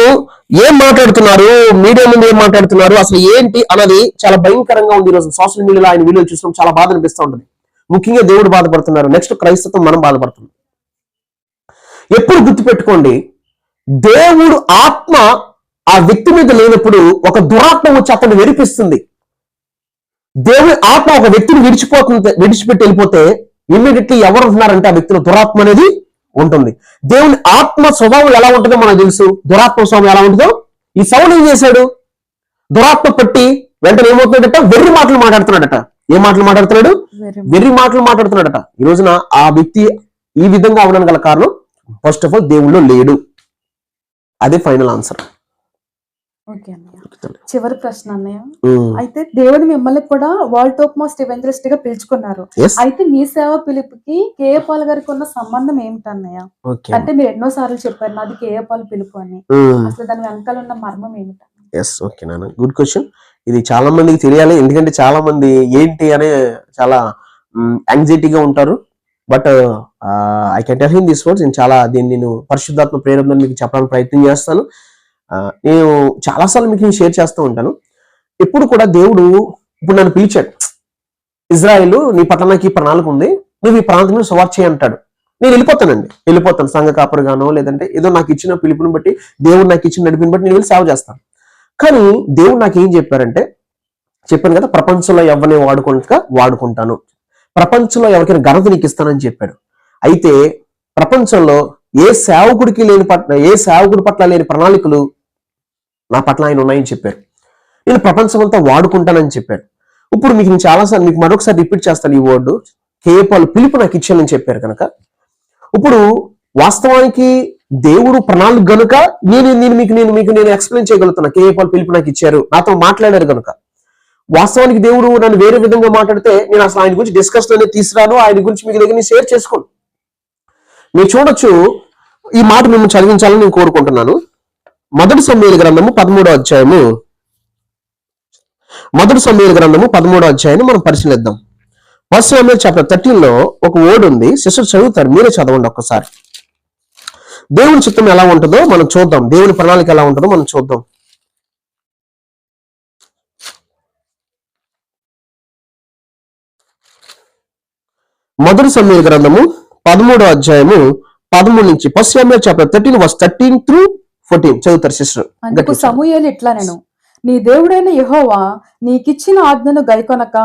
ఏం మాట్లాడుతున్నారు, మీడియా ముందు ఏం మాట్లాడుతున్నారు, అసలు ఏంటి అన్నది చాలా భయంకరంగా ఉంది. ఈరోజు సోషల్ మీడియాలో ఆయన వీడియోలు చూసినప్పుడు చాలా బాధ అనిపిస్తూ ఉంటుంది. ముఖ్యంగా దేవుడు బాధపడుతున్నారు, నెక్స్ట్ క్రైస్తవం మనం బాధపడుతున్నాం. ఎప్పుడు గుర్తుపెట్టుకోండి, దేవుడు ఆత్మ ఆ వ్యక్తి మీద లేనప్పుడు ఒక దురాత్మ వచ్చి అతన్ని వెరిపిస్తుంది. దేవుని ఆత్మ ఒక వ్యక్తిని విడిచిపెట్టి వెళ్ళిపోతే ఇమ్మీడియట్లీ ఎవరు ఉంటున్నారంటే ఆ వ్యక్తిలో దురాత్మ అనేది ఉంటుంది. దేవుని ఆత్మ స్వభావం ఎలా ఉంటుందో మనకు తెలుసు. దురాత్మ స్వభావం ఎలా ఉంటుందో ఈ సౌలు ఏం చేశాడు? దురాత్మ పట్టి వెంటనే ఏమవుతున్నాడట? వెర్రి మాటలు మాట్లాడుతున్నాడట. ఏం మాటలు మాట్లాడుతున్నాడు? వెర్రి మాటలు మాట్లాడుతున్నాడట. ఈ రోజున ఆ వ్యక్తి ఈ విధంగా అవడానికి గల కారణం ఫస్ట్ ఆఫ్ ఆల్ దేవుళ్ళో లేడు. అదే ఫైనల్ ఆన్సర్. ఓకే అన్నయ్య, చివరి ప్రశ్న అన్నయ్య. అయితే దేవుడు మిమ్మల్ని కూడా వరల్డ్ టాప్ మోస్ట్ ఎవెంజలిస్ట్ గా పిలుచుకున్నారు. అయితే మీ సేవ పిలుపుకి కేఏ పాల్ గారికి ఉన్న సంబంధం ఏమిటన్నయ్య? అంటే మీరు ఎన్నో సార్లు చెప్పారు నాది కేఏ పాల్ పిలుపు అని. అసలు దాని వెనకాల ఉన్న మర్మం ఏమిటి? ఎస్, ఓకే నాన్న, గుడ్ క్వశ్చన్. ఇది చాలా మందికి తెలియాలి. ఎందుకంటే చాలా మంది ఏంటి అనే చాలా యాంగ్జైటీగా ఉంటారు. But I can tell him this words. నేను పరిశుద్ధాత్మ ప్రేరణ మీకు చెప్పడానికి ప్రయత్నం చేస్తాను. నేను చాలాసార్లు మీకు షేర్ చేస్తూ ఉంటాను. ఎప్పుడు కూడా దేవుడు ఇప్పుడు నన్ను పిలిచాడు, ఇజ్రాయేలు నీ పట్ల నాకు ఈ ప్రణాళిక ఉంది, నువ్వు ఈ ప్రాంతంలో సువార్త చేయి అంటాడు. నేను వెళ్ళిపోతాను సంఘ కాపరిగానో లేదంటే ఏదో నాకు ఇచ్చిన పిలుపుని బట్టి, దేవుడు నాకు ఇచ్చిన నడిపిని బట్టి నేను వెళ్ళి సేవ చేస్తాను. కానీ దేవుడు నాకు ఏం చెప్పాను కదా, ప్రపంచంలో ఎవరిని వాడుకుంటాను, ప్రపంచంలో ఎవరికైనా ఘనత నీకు ఇస్తానని చెప్పాడు. అయితే ప్రపంచంలో ఏ సేవకుడి పట్ల లేని ప్రణాళికలు నా పట్ల ఆయన ఉన్నాయని చెప్పారు. నేను ప్రపంచం అంతా వాడుకుంటానని చెప్పాడు. ఇప్పుడు నేను చాలాసార్లు మీకు మరొకసారి రిపీట్ చేస్తాను ఈ వర్డ్. కేఏ పాల్ పిలుపు నాకు ఇచ్చానని చెప్పారు కనుక ఇప్పుడు వాస్తవానికి దేవుడు ప్రణాళిక గనుక నేను ఎక్స్ప్లెయిన్ చేయగలుగుతున్నా. కేఏ పాల్ పిలుపు నాకు ఇచ్చారు, నాతో మాట్లాడారు కనుక. వాస్తవానికి దేవుడు నన్ను వేరే విధంగా మాట్లాడితే నేను అసలు ఆయన గురించి డిస్కషన్ అనేది తీసుకురాను, ఆయన గురించి మీకు దగ్గర షేర్ చేసుకోను. మీరు చూడొచ్చు, ఈ మాట మేము చదివించాలని నేను కోరుకుంటున్నాను. మొదటి సమూయేలు గ్రంథము 13వ అధ్యాయము మనం పరిశీలిద్దాం. ఫస్ట్ సమూయేలు చాప్టర్ 13లో ఒక వర్డ్ ఉంది. సిస్టర్ చదువుతారు, మీరే చదవండి ఒక్కసారి. దేవుని చిత్తం ఎలా ఉంటుందో మనం చూద్దాం, దేవుని ప్రణాళిక ఎలా ఉంటుందో మనం చూద్దాం. మొదటి సమూయేలు గ్రంథము 13వ అధ్యాయము 13 నుంచి. ఫస్ట్ సమూయేలు చాప్టర్ 13 వర్స్ 13 through 14 చదువుతారు సిస్టర్. అందుకు సమూయేలు ఇట్లా నేను నీ దేవుడైన యెహోవా నీకిచ్చిన ఆజ్ఞను గైకొనక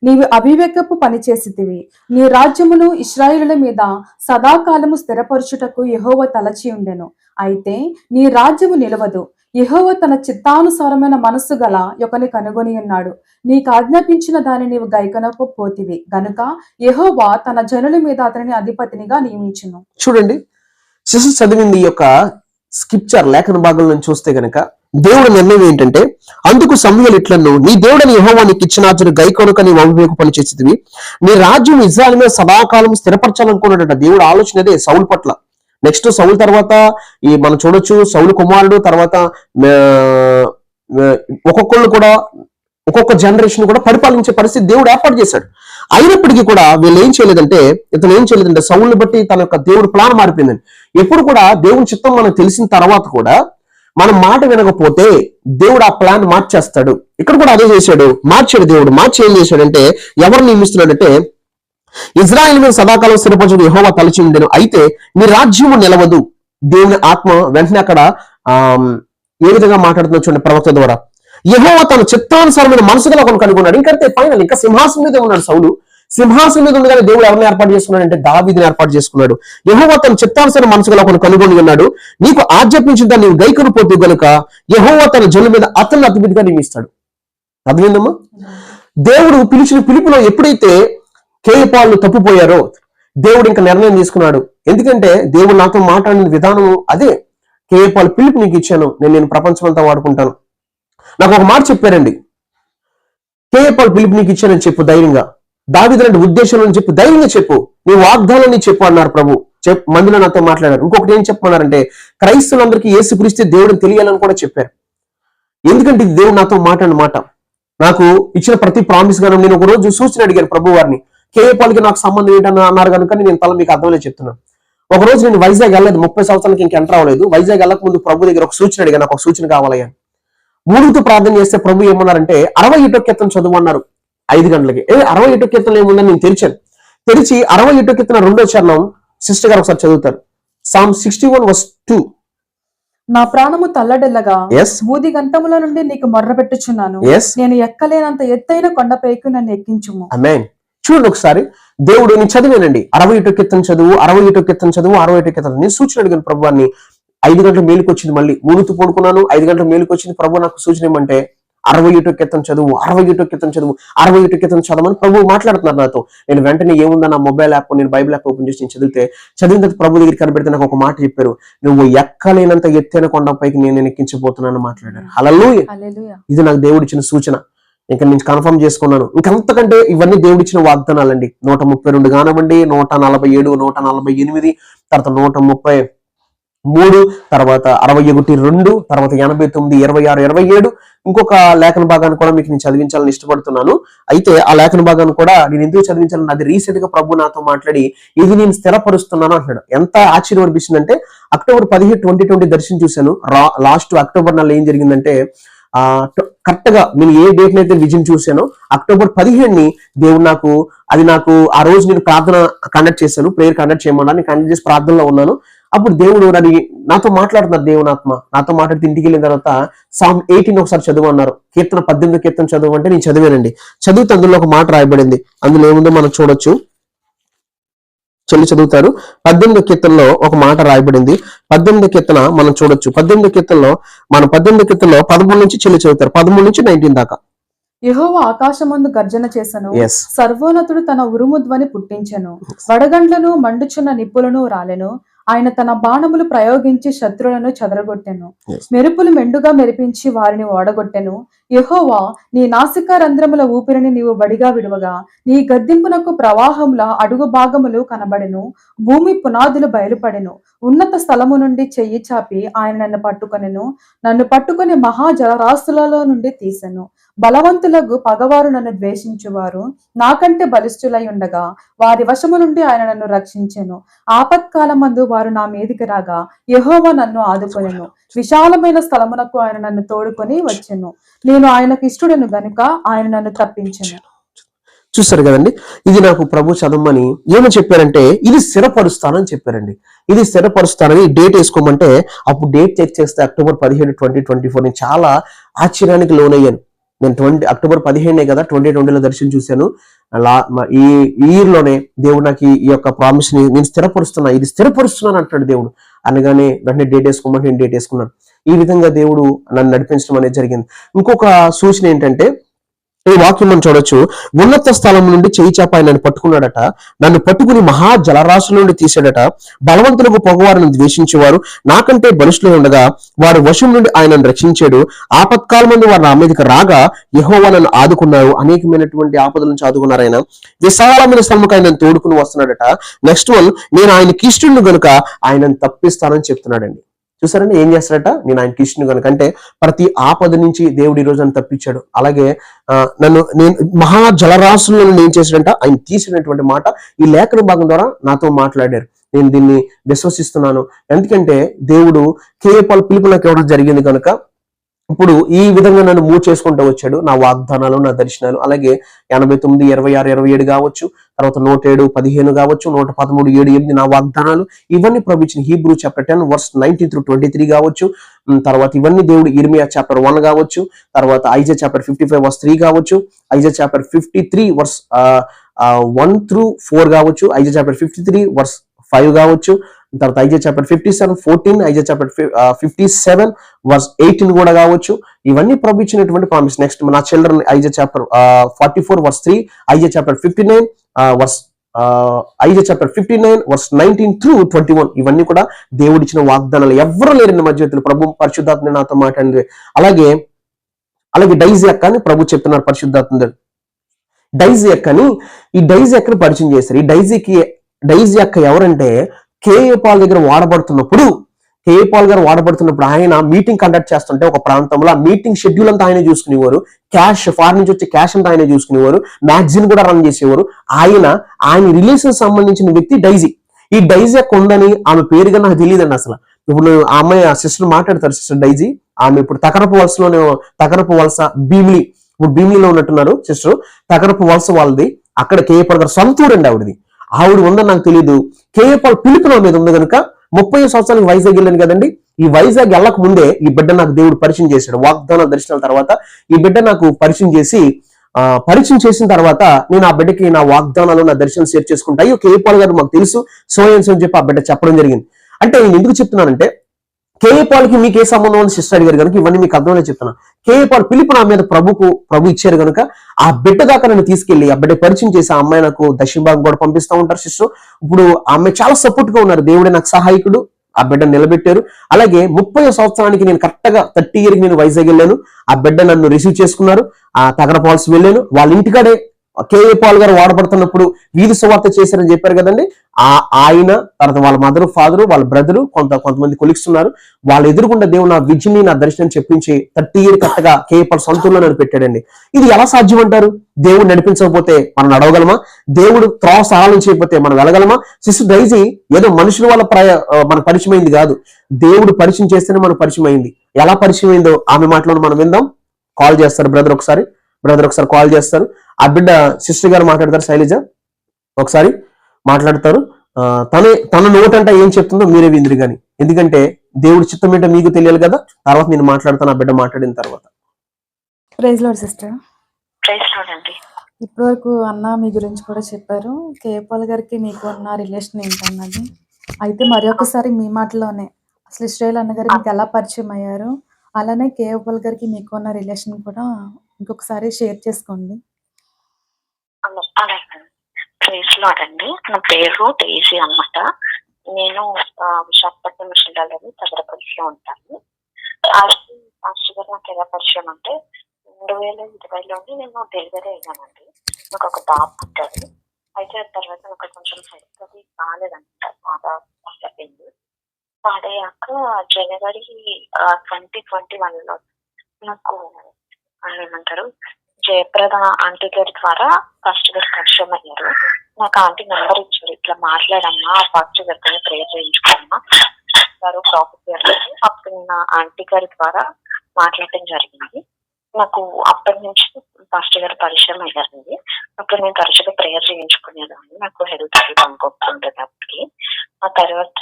నీవు అవివేకపు పని చేసితివి. నీ రాజ్యమును ఇశ్రాయేలుల మీద సదాకాలము స్థిరపరచుటకు యెహోవా తలచి ఉండెను. అయితే నీ రాజ్యము నిలవదు. యెహోవా తన చిత్తానుసారమైన మనస్సు గల ఒకని కనుగొని ఉన్నాడు. నీకు ఆజ్ఞాపించిన దాన్ని నీవు గైకొనకపోతివి గనుక యెహోవా తన జనుల మీద అతనిని అధిపతినిగా నియమించును. చూడండి, సిస్టర్ చదివింది ఈ యొక్క స్క్రిప్చర్ లేఖన భాగంలో చూస్తే గనక దేవుడి నిర్ణయం ఏంటంటే, అందుకు సమూయేలు ఇట్లను నీ దేవుడని యెహోవా నీకు ఇచ్చిన ఆజ్ఞను గైకొనక నీవు అవివేక పని చేసేదివి. నీ రాజ్యం ఇశ్రాయేలు మీద సదాకాలం స్థిరపరచాలనుకున్నాడట. దేవుడు ఆలోచన అదే సౌలు పట్ల. నెక్స్ట్ సౌలు తర్వాత మనం చూడొచ్చు, సౌలు కుమారుడు తర్వాత ఒక్కొక్కళ్ళు కూడా ఒక్కొక్క జనరేషన్ కూడా పరిపాలించే పరిస్థితి దేవుడు ఏర్పాటు చేశాడు. అయినప్పటికీ కూడా ఇతను ఏం చేయలేదంటే సౌలుని బట్టి తన యొక్క దేవుడు ప్లాన్ మారిపోయిందని. ఎప్పుడు కూడా దేవుని చిత్తం మనకు తెలిసిన తర్వాత కూడా మనం మాట వినకపోతే దేవుడు ఆ ప్లాన్ మార్చేస్తాడు. ఇక్కడ కూడా అదే చేశాడు, మార్చాడు దేవుడు. మార్చి ఏం చేశాడంటే ఎవరు నియమిస్తున్నాడంటే, ఇజ్రాయేలు మీద సదాకాలం స్థిరపరచుడు యెహోవా తలచి ఉండెను. అయితే నీ రాజ్యము నిలవదు. దేవుని ఆత్మ వెంటనే అక్కడ ఏ విధంగా మాట్లాడుతున్నా చూడండి ప్రవక్త ద్వారా. యెహోవా తన చిత్తానుసారమైన మనసు గల ఒకను కనుగొన్నాడు. ఇంకంతే ఫైనల్, ఇంకా సింహాసనం మీద ఉన్నాడు సౌలు. సింహాసనం మీద ఉండగానే దేవుడు ఎవరిని ఏర్పాటు చేసుకున్నాడు అంటే దావీదుని ఏర్పాటు చేసుకున్నాడు. యెహోవా తన చిత్తానుసారమైన మనసు గల ఒకను కనుగొని ఉన్నాడు. నీకు ఆజ్ఞాపించిన దాన్ని నీవు గైకొను పోతూ గనుక యెహోవా తన జనుల మీద అతన్ని అధిపతిగా నియమిస్తాడు. అర్థమైందమ్మా? దేవుడు పిలిచిన పిలుపులో ఎప్పుడైతే కేఏ పాల్ తప్పిపోయారో దేవుడు ఇంకా నిర్ణయం తీసుకున్నాడు. ఎందుకంటే దేవుడు నాతో మాట్లాడిన విధానం అదే. కేఏ పాల్ పిలుపు నీకు ఇచ్చాను, నేను ప్రపంచం అంతా వాడుకుంటాను. నాకు ఒక మాట చెప్పారండి, కేఏ పాల్ పిలుపు నీకు ఇచ్చానని చెప్పు ధైర్యంగా, దావీదు లాంటి ఉద్దేశంలో చెప్పు ధైర్యంగా చెప్పు, నీ వాగ్దానాన్ని చెప్పు అన్నారు ప్రభు. మందిలో నాతో మాట్లాడారు. ఇంకొకటి ఏం చెప్పమన్నారంటే, క్రైస్తవులందరికీ యేసుక్రీస్తు దేవుడిని తెలియాలని కూడా చెప్పారు. ఎందుకంటే ఇది దేవుడు నాతో మాట్లాడిన మాట. నాకు ఇచ్చిన ప్రతి ప్రామిస్ గాను నేను ఒక రోజు సూచన అడిగాను ప్రభు వారిని, కేఏ పాల్కి నాకు సంబంధం ఏంటని అన్నారు కనుక నేను తల మీకు అర్థంలో చెప్తున్నాను. ఒక రోజు నేను వైజాగ్ వెళ్ళలేదు, 30 సంవత్సరాలకి ఇంక ఎంటర్ అవ్వలేదు. వైజాగ్ వెళ్ళక ముందు ప్రభు దగ్గర ఒక సూచన అడిగాను, నాకు ఒక సూచన కావాలయ్యా. మూడుతో ప్రార్థన చేస్తే ప్రభు ఏమన్నారంటే 61 కీర్తన చదువు అన్నారు 5 గంటలకి. 61 కీర్తనలు ఏముందని నేను తెరిచి 61 కీర్తన 2వ చరణం సిస్టర్ గారు ఒకసారి చదువుతారు. Psalm 61 verse 2. నా ప్రాణము తల్లడిల్లగా ఎస్ బూది గంతముల నుండి నీకు మొర్ర పెట్టుచున్నాను. ఎస్ నేను ఎక్కలేనంత ఎత్తైన కొండపైకి నన్ను ఎక్కించుము. ఆమేన్. చూడండి ఒకసారి, దేవుడు నేను చదివానండి 61 కీర్తన చదువు, 61 కీర్తన చదువు, 61 కీర్తన. నేను సూచన అడిగాను ప్రభువాన్ని. 5 గంటల మేలుకు వచ్చింది, మళ్ళీ మూలుతూ పడుకున్నాను. 5 గంటల మేలుకు వచ్చింది. ప్రభు నాకు సూచన ఏమంటే 61 కీర్తన చదువు, 61 కీర్తన చదువు, 61 కీర్తన చదవమని ప్రభు మాట్లాడుతున్నారు నాతో. నేను వెంటనే ఏముందా నా మొబైల్ యాప్, నేను బైబిల్ యాప్ ఓపెన్ చేసి నేను చదివిన తర్వాత ప్రభు దగ్గర కనిపెడితే నాకు ఒక మాట చెప్పారు, నువ్వు ఎక్కలేనంత ఎత్తైన కొండపైకి నేను ఎక్కించబోతున్నాను మాట్లాడారు. హల్లెలూయా. హల్లెలూయా. ఇది నాకు దేవుడిచ్చిన సూచన. ఇంకా నేను కన్ఫర్మ్ చేసుకున్నాను. ఇంకంతకంటే ఇవన్నీ దేవుడిచ్చిన వాగ్దానాలండి. 132 కానివ్వండి, 147, 148, తర్వాత 133, తర్వాత 61:2, తర్వాత 89, 26, 27. ఇంకొక లేఖన భాగాన్ని కూడా మీకు నేను చదివించాలని ఇష్టపడుతున్నాను. అయితే ఆ లేఖన భాగాన్ని కూడా నేను ఎందుకు చదివించాలని, అది రీసెంట్ గా ప్రభు నాతో మాట్లాడి ఇది నేను స్థిరపరుస్తున్నాను అంటున్నాడు. ఎంత ఆశ్చర్యం అనిపిస్తుందంటే, అక్టోబర్ 17, 2020 దర్శనం చూశాను. లాస్ట్ అక్టోబర్ నెలలో ఏం జరిగిందంటే, కరెక్ట్ గా నేను ఏ డేట్ అయితే విజన్ చూశానో అక్టోబర్ 17ని దేవుడు నాకు ఆ రోజు నేను ప్రార్థన కండక్ట్ చేశాను. ప్రేయర్ కండక్ట్ చేయమన్నా, నేను కండక్ట్ చేసి ప్రార్థనలో ఉన్నాను. అప్పుడు దేవుడు నాతో మాట్లాడుతున్నారు. దేవునాత్మ నాతో మాట్లాడితే ఇంటికి వెళ్ళిన తర్వాత సామ్ 18 ఒకసారి చదువు అన్నారు. కీర్తన 18 కీర్తన చదువు అంటే నేను చదివానండి. చదివితే అందులో ఒక మాట రాయబడింది. అందులో ఏముందో మనం చూడొచ్చు. చదువుతారు. 18 కీర్తనలో ఒక మాట రాయబడింది. 18 కీర్తన మనం చూడొచ్చు. 18 కీర్తనలో 13 నుంచి చదువుతారు, 13 నుంచి 19 దాకా. యెహోవా ఆకాశమందు గర్జన చేసెను, ఎస్ సర్వోన్నతుడు తన ఉరుము ధ్వని పుట్టించెను, వడగండ్లను మండుచున్న నిప్పులను రాలెను. ఆయన తన బాణములు ప్రయోగించి శత్రులను చెదరగొట్టెను. మెరుపులు మెండుగా మెరిపించి వారిని ఓడగొట్టెను. యెహోవా నీ నాసికా రంధ్రముల ఊపిరిని నీవు బడిగా విడువగా, నీ గద్దింపునకు ప్రవాహముల అడుగు భాగములు కనబడెను. భూమి పునాదులు బయలుపడెను. ఉన్నత స్థలము నుండి చెయ్యి చాపి ఆయన నన్ను పట్టుకొని మహా జలరాశులలో నుండి తీసెను. బలవంతులకు పగవారు నన్ను ద్వేషించువారు నాకంటే బలిష్ఠులై ఉండగా, వారి వశము నుండి ఆయన నన్ను రక్షించెను. ఆపత్కాలమందు వారు నా మీదికి రాగా యెహోవా నన్ను ఆదుకొనెను. విశాలమైన స్థలమునకు ఆయన నన్ను తోడుకొని వచ్చెను. నేను ఆయనకు ఇష్టడను గనుక ఆయన నన్ను తప్పించెను. చూస్తారు కదండి, ఇది నాకు ప్రభు చదవమని ఏమని చెప్పారంటే, ఇది స్థిరపరుస్తానని చెప్పారండి. ఇది స్థిరపరుస్తానని డేట్ వేసుకోమంటే, అప్పుడు డేట్ చెక్ చేస్తే అక్టోబర్ 17, 2024. నేను చాలా ఆశ్చర్యానికి లోనయ్యాను. నేను అక్టోబర్ 15 కదా 2020లో దర్శనం చూశాను. ఈ ఇయర్ లోనే దేవుడు నాకు ఈ యొక్క ప్రామిస్ ని నేను ఇది స్థిరపరుస్తున్నాను అంటాడు దేవుడు. అనగానే వెంటనే డేట్ వేసుకోమంటే నేను డేట్ వేసుకున్నాను. ఈ విధంగా దేవుడు నన్ను నడిపించడం అనేది జరిగింది. ఇంకొక సూచన ఏంటంటే, ఈ వాక్యం మనం చూడొచ్చు. ఉన్నత స్థలం నుండి చేయి చాప ఆయన పట్టుకున్నాడట, నన్ను పట్టుకుని మహా జలరాశుల నుండి తీసాడట. బలవంతులకు పొగవారిని ద్వేషించేవారు నాకంటే బలిష్ఠులై ఉండగా, వారి వశం నుండి ఆయనను రక్షించాడు. ఆపత్కాలం నుండి వారు నా మీదకి రాగా యెహోవా నన్ను ఆదుకున్నారు. అనేకమైనటువంటి ఆపదల నుంచి ఆదుకున్నారు ఆయన. విశాలమైన స్థలముకు ఆయన తోడుకుని వస్తున్నాడట. నెక్స్ట్ వన్, నేను ఆయనకి ఇష్టను గనుక ఆయనను తప్పిస్తానని చెప్తున్నాడండి. చూసారండి ఏం చేస్తాడట, నేను ఆయనకి ఇష్టను కనుక. అంటే ప్రతి ఆపద నుంచి దేవుడు ఈ రోజు నన్ను తప్పించాడు. అలాగే నేను మహా జలరాశుల నుండి ఏం చేశాడంట, ఆయన తీసినటువంటి మాట ఈ లేఖన భాగం ద్వారా నాతో మాట్లాడారు. నేను దీన్ని విశ్వసిస్తున్నాను. ఎందుకంటే దేవుడు కేఏపాల్ పిలుపు నాకు ఇవ్వడం జరిగింది కనుక ఇప్పుడు ఈ విధంగా నన్ను మూవ్ చేసుకుంటూ వచ్చాడు. నా వాగ్దానాలు, నా దర్శనాలు, అలాగే 89, 26, 27 కావచ్చు, తర్వాత 107, 15 కావచ్చు, 113, 7, 8 నా వాగ్దానాలు. ఇవన్నీ ప్రభు ఇచ్చిన హీబ్రూ చాప్టర్ 10 verse 19 through 23 కావచ్చు. తర్వాత ఇవన్నీ దేవుడు ఇర్మియా చాప్టర్ 1 కావచ్చు, తర్వాత ఐజా చాప్టర్ 55 verse 3 కావచ్చు, ఐజా చాప్టర్ 53 verse 1 through 4 కావచ్చు, ఐజా చాప్టర్ 53 verse 5 కావచ్చు, తర్వాత Aiza chapter 57:14, Aiza chapter 57 verse 18 కూడా కావచ్చు. ఇవన్నీ ప్రభు ఇచ్చినటువంటి ప్రామిస్. నెక్స్ట్ నా children Aiza chapter 44 verse 3, Aiza chapter 59 verse Aiza chapter 59 verse 19 through 21. ఇవన్నీ కూడా దేవుడిచ్చిన వాగ్దానాలు. ఎవరు లేరండి మధ్యలో. ప్రభు పరిశుద్ధాత్మ నాతో మాట్లాడింది. అలాగే డైజీ అక్క అని ప్రభు చెప్తున్నారు పరిశుద్ధాత్మ. డైజీ అక్కని పరిచయం చేశారు. ఈ డైజీ అక్క ఎవరంటే, కేఏపాల్ దగ్గర వాడబడుతున్నప్పుడు ఆయన మీటింగ్ కండక్ట్ చేస్తుంటే ఒక ప్రాంతంలో ఆ మీటింగ్ షెడ్యూల్ అంతా ఆయన చూసుకునేవారు. ఫారెన్ నుంచి వచ్చే క్యాష్ అంతా ఆయన చూసుకునేవారు. మ్యాగజైన్ కూడా రన్ చేసేవారు. ఆయన రిలేషన్ సంబంధించిన వ్యక్తి డైజీ. ఈ డైజీ అక్క ఉందని ఆమె పేరుగా నాకు తెలియదండి అసలు. ఇప్పుడు ఆ అమ్మాయి ఆ సిస్టర్ మాట్లాడతారు, సిస్టర్ డైజీ. ఆమె ఇప్పుడు తకరపు వలస భీమిలి, ఇప్పుడు భీమిలిలో ఉన్నట్టున్నారు సిస్టర్. తకరపు వలస వాళ్ళది. అక్కడ కేఏపాల్ గారు సొంతూరండి ఆవిడ ఉందని నాకు తెలియదు. కేఏపాల్ పిలుపు నా మీద ఉంది కనుక 30 సంవత్సరాలకు వైజాగ్ వెళ్ళాను కదండి. ఈ వైజాగ్ వెళ్ళక ముందే ఈ బిడ్డ నాకు దేవుడు పరిచయం చేశాడు. వాగ్దాన దర్శనాల తర్వాత ఈ బిడ్డ నాకు పరిచయం చేసి పరిచయం చేసిన తర్వాత నేను ఆ బిడ్డకి నా వాగ్దానాలు నా దర్శనం షేర్ చేసుకుంటా. అయ్యో కేఏ పాల్ గారు మాకు తెలుసు సోయన్స్ అని చెప్పి ఆ బిడ్డ చెప్పడం జరిగింది. అంటే నేను ఎందుకు చెప్తున్నానంటే కేఏ పాల్కి మీకు ఏ సంబంధం అని సిస్టర్ అడిగారు కనుక ఇవన్నీ మీకు అర్థమనే చెప్తున్నాను. కేఏ పాల్ పిలుపు నా మీద ప్రభు ఇచ్చారు కనుక ఆ బిడ్డ దాకా నన్ను తీసుకెళ్లి ఆ బిడ్డ పరిచయం చేసి ఆ అమ్మాయి నాకు దక్షిణ భాగం కూడా పంపిస్తూ ఉంటారు సిస్టర్. ఇప్పుడు ఆ అమ్మాయి చాలా సపోర్ట్ గా ఉన్నారు. దేవుడే నాకు సహాయకుడు. ఆ బిడ్డ నిలబెట్టారు. అలాగే 30వ సంవత్సరానికి నేను కరెక్ట్ గా 30 ఇయర్కి నేను వైజాగ్ వెళ్ళాను. ఆ బిడ్డ నన్ను రిసీవ్ చేసుకున్నారు. ఆ తగర పాల్స్ వెళ్ళాను. వాళ్ళ ఇంటికాడే కేఏ పాల్ గారు వాడబడుతున్నప్పుడు వీధి సువార్త చేశారని చెప్పారు కదండి. ఆయన తర్వాత వాళ్ళ మదర్ ఫాదరు వాళ్ళ బ్రదరు కొంతమంది కొలిక్స్ ఉన్నారు. వాళ్ళ ఎదురుగుండా దేవుడు నా విజన్ని నా దర్శనం చెప్పించి 30 ఇయర్ కరెక్ట్గా కేఏ పాల్ సొంతంలో నన్ను పెట్టాడండి. ఇది ఎలా సాధ్యం అంటారు? దేవుడు నడిపించకపోతే మనం నడవగలమా? దేవుడు త్రోవ సహాయం చేయకపోతే మనం వెళ్ళగలమా? సిస్టర్ డైజీ ఏదో మనుషుల వల్ల మన పరిచయం అయింది కాదు. దేవుడు పరిచయం చేస్తేనే మనకు పరిచయం అయింది. ఎలా పరిచయం అయిందో ఆమె మాటలను మనం విందాం. కాల్ చేస్తారు బ్రదర్ ఒకసారి కాల్ చేస్తారు. ఆ బిడ్డ సిస్టర్ గారు మాట్లాడతారు. శైలజ ఒకసారి మాట్లాడతారు. తన నోటంట ఏం చెప్తుందో మీరే విందురు కానీ, ఎందుకంటే దేవుడి చిత్తం ఏంటో మీకు తెలియాలి కదా. తర్వాత నేను మాట్లాడతాను ఆ బిడ్డ మాట్లాడిన తర్వాత. Praise lord sister. Praise lord అండి. ఇప్పటి వరకు అన్న మీ గురించి కూడా చెప్పారు. కేఏ పాల్ గారికి మీకు ఉన్న రిలేషన్ ఏంటన్నది. అయితే మరి ఒకసారి మీ మాటలోనే అసలు ఇశ్రాయేల్ అన్న గారు మీకు ఎలా పరిచయం అయ్యారు, అలానే కేఏ పాల్ గారికి మీకు ఉన్న రిలేషన్ కూడా ఇంకొకసారి షేర్ చేసుకోండి. అలాగే ప్రైజ్ లార్డ్ అండి. నా పేరు డైజీ అన్నమాట. నేను విశాఖపట్నం జిల్లాలోని తగరపల్లిలో ఉంటాను. ఫస్ట్ గారు నాకు ఎలా పరిచయం అంటే 2020లోని నేను డెలివరీ అయ్యానండి. నాకు ఒక బాబు పుట్టాడు. అయితే తర్వాత నాకు కొంచెం హెల్త్ అది బాగాలేదన్నమాట. బాగా పాడైంది. పాడయ్యాక జనవరి 2021లో నాకు ఏమంటారు జయప్రద ఆంటీ గారి ద్వారా ఫస్ట్ గారు పరిచయం అయ్యారు. నాకు ఆంటీ నెంబర్ ఇచ్చారు. ఇట్లా మాట్లాడమ్మా ఫస్ట్ గారితో ప్రేయర్ చేయించుకున్నా గారు ప్రాఫిట్ గారు. అప్పుడు నేను ఆంటీ గారి ద్వారా మాట్లాడటం జరిగింది. నాకు అప్పటి నుంచి ఫస్ట్ గారు పరిచయం అయ్యారండి. అప్పుడు నేను తరచుగా ప్రేయర్ చేయించుకునేదాన్ని. నాకు హెల్త్ అది అనుకోకుంటుంది అప్పటికి. ఆ తర్వాత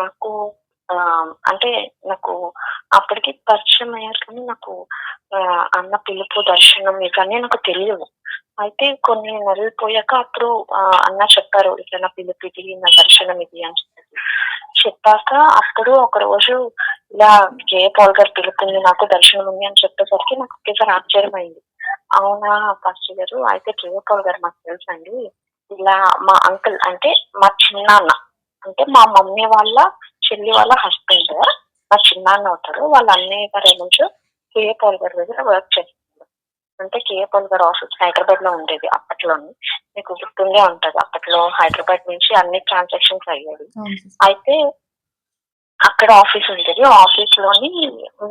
నాకు అంటే నాకు అప్పటికి పరిచయం అయ్యారు కానీ నాకు అన్న పిలుపు దర్శనం ఇవన్నీ నాకు తెలియదు. అయితే కొన్ని నెలలు పోయాక అప్పుడు అన్న చెప్పారు ఇట్లా నా పిలుపు ఇది నా దర్శనం ఇది అని చెప్పాక అప్పుడు ఒక రోజు ఇలా కేఏ పాల్ గారు పిలుపుంది నాకు దర్శనం ఉంది అని చెప్పేసరికి నాకు ఒకేసారి ఆశ్చర్యమైంది. అవునా ఫస్ట్ గారు, అయితే కేఏ పాల్ గారు మాకు తెలుసు అండి. ఇలా మా అంకుల్ అంటే మా చిన్నాన్న అంటే మా మమ్మీ వాళ్ళ చెల్లి వాళ్ళ హస్బెండ్ మా చిన్నాన్న అవుతారు. వాళ్ళ అన్నయ్య గారు ఏమంటూ కేఏ పాల్ గారి దగ్గర వర్క్ చేస్తారు. అంటే కేఏ పాల్ గారు ఆఫీస్ హైదరాబాద్ లో ఉండేది అప్పట్లోని. మీకు గుర్తుండే ఉంటది. అప్పట్లో హైదరాబాద్ నుంచి అన్ని ట్రాన్సాక్షన్స్ అయ్యేవి. అయితే అక్కడ ఆఫీస్ ఉండేది. ఆఫీస్ లోని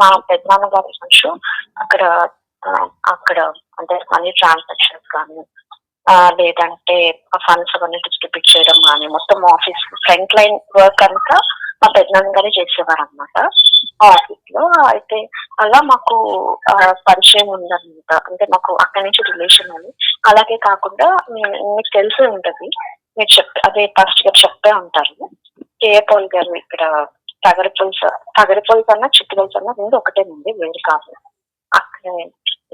మా పెద్దనాన్న గారి నుంచి అక్కడ అంటే మనీ ట్రాన్సాక్షన్స్ కానీ లేదంటే ఫండ్స్ అవన్నీ డిస్ట్రిబ్యూట్ చేయడం కానీ మొత్తం ఆఫీస్ ఫ్రంట్ లైన్ వర్క్ అంతా మా పెద్దనాన్న గారే చేసేవారు అనమాట ఆఫీస్ లో. అయితే అలా మాకు పరిచయం ఉందన్నమాట. అంటే మాకు అక్కడి నుంచి రిలేషన్ అని. అలాగే కాకుండా మీకు తెలిసి ఉంటది, మీరు అదే ఫస్ట్ గారు చెప్తే ఉంటారు కేఏ పాల్ గారు ఇక్కడ తగరపల్స్ అన్న చిట్టుపల్స్ అన్న రెండు ఒకటేనండి, వేరు కాదు. అక్కడ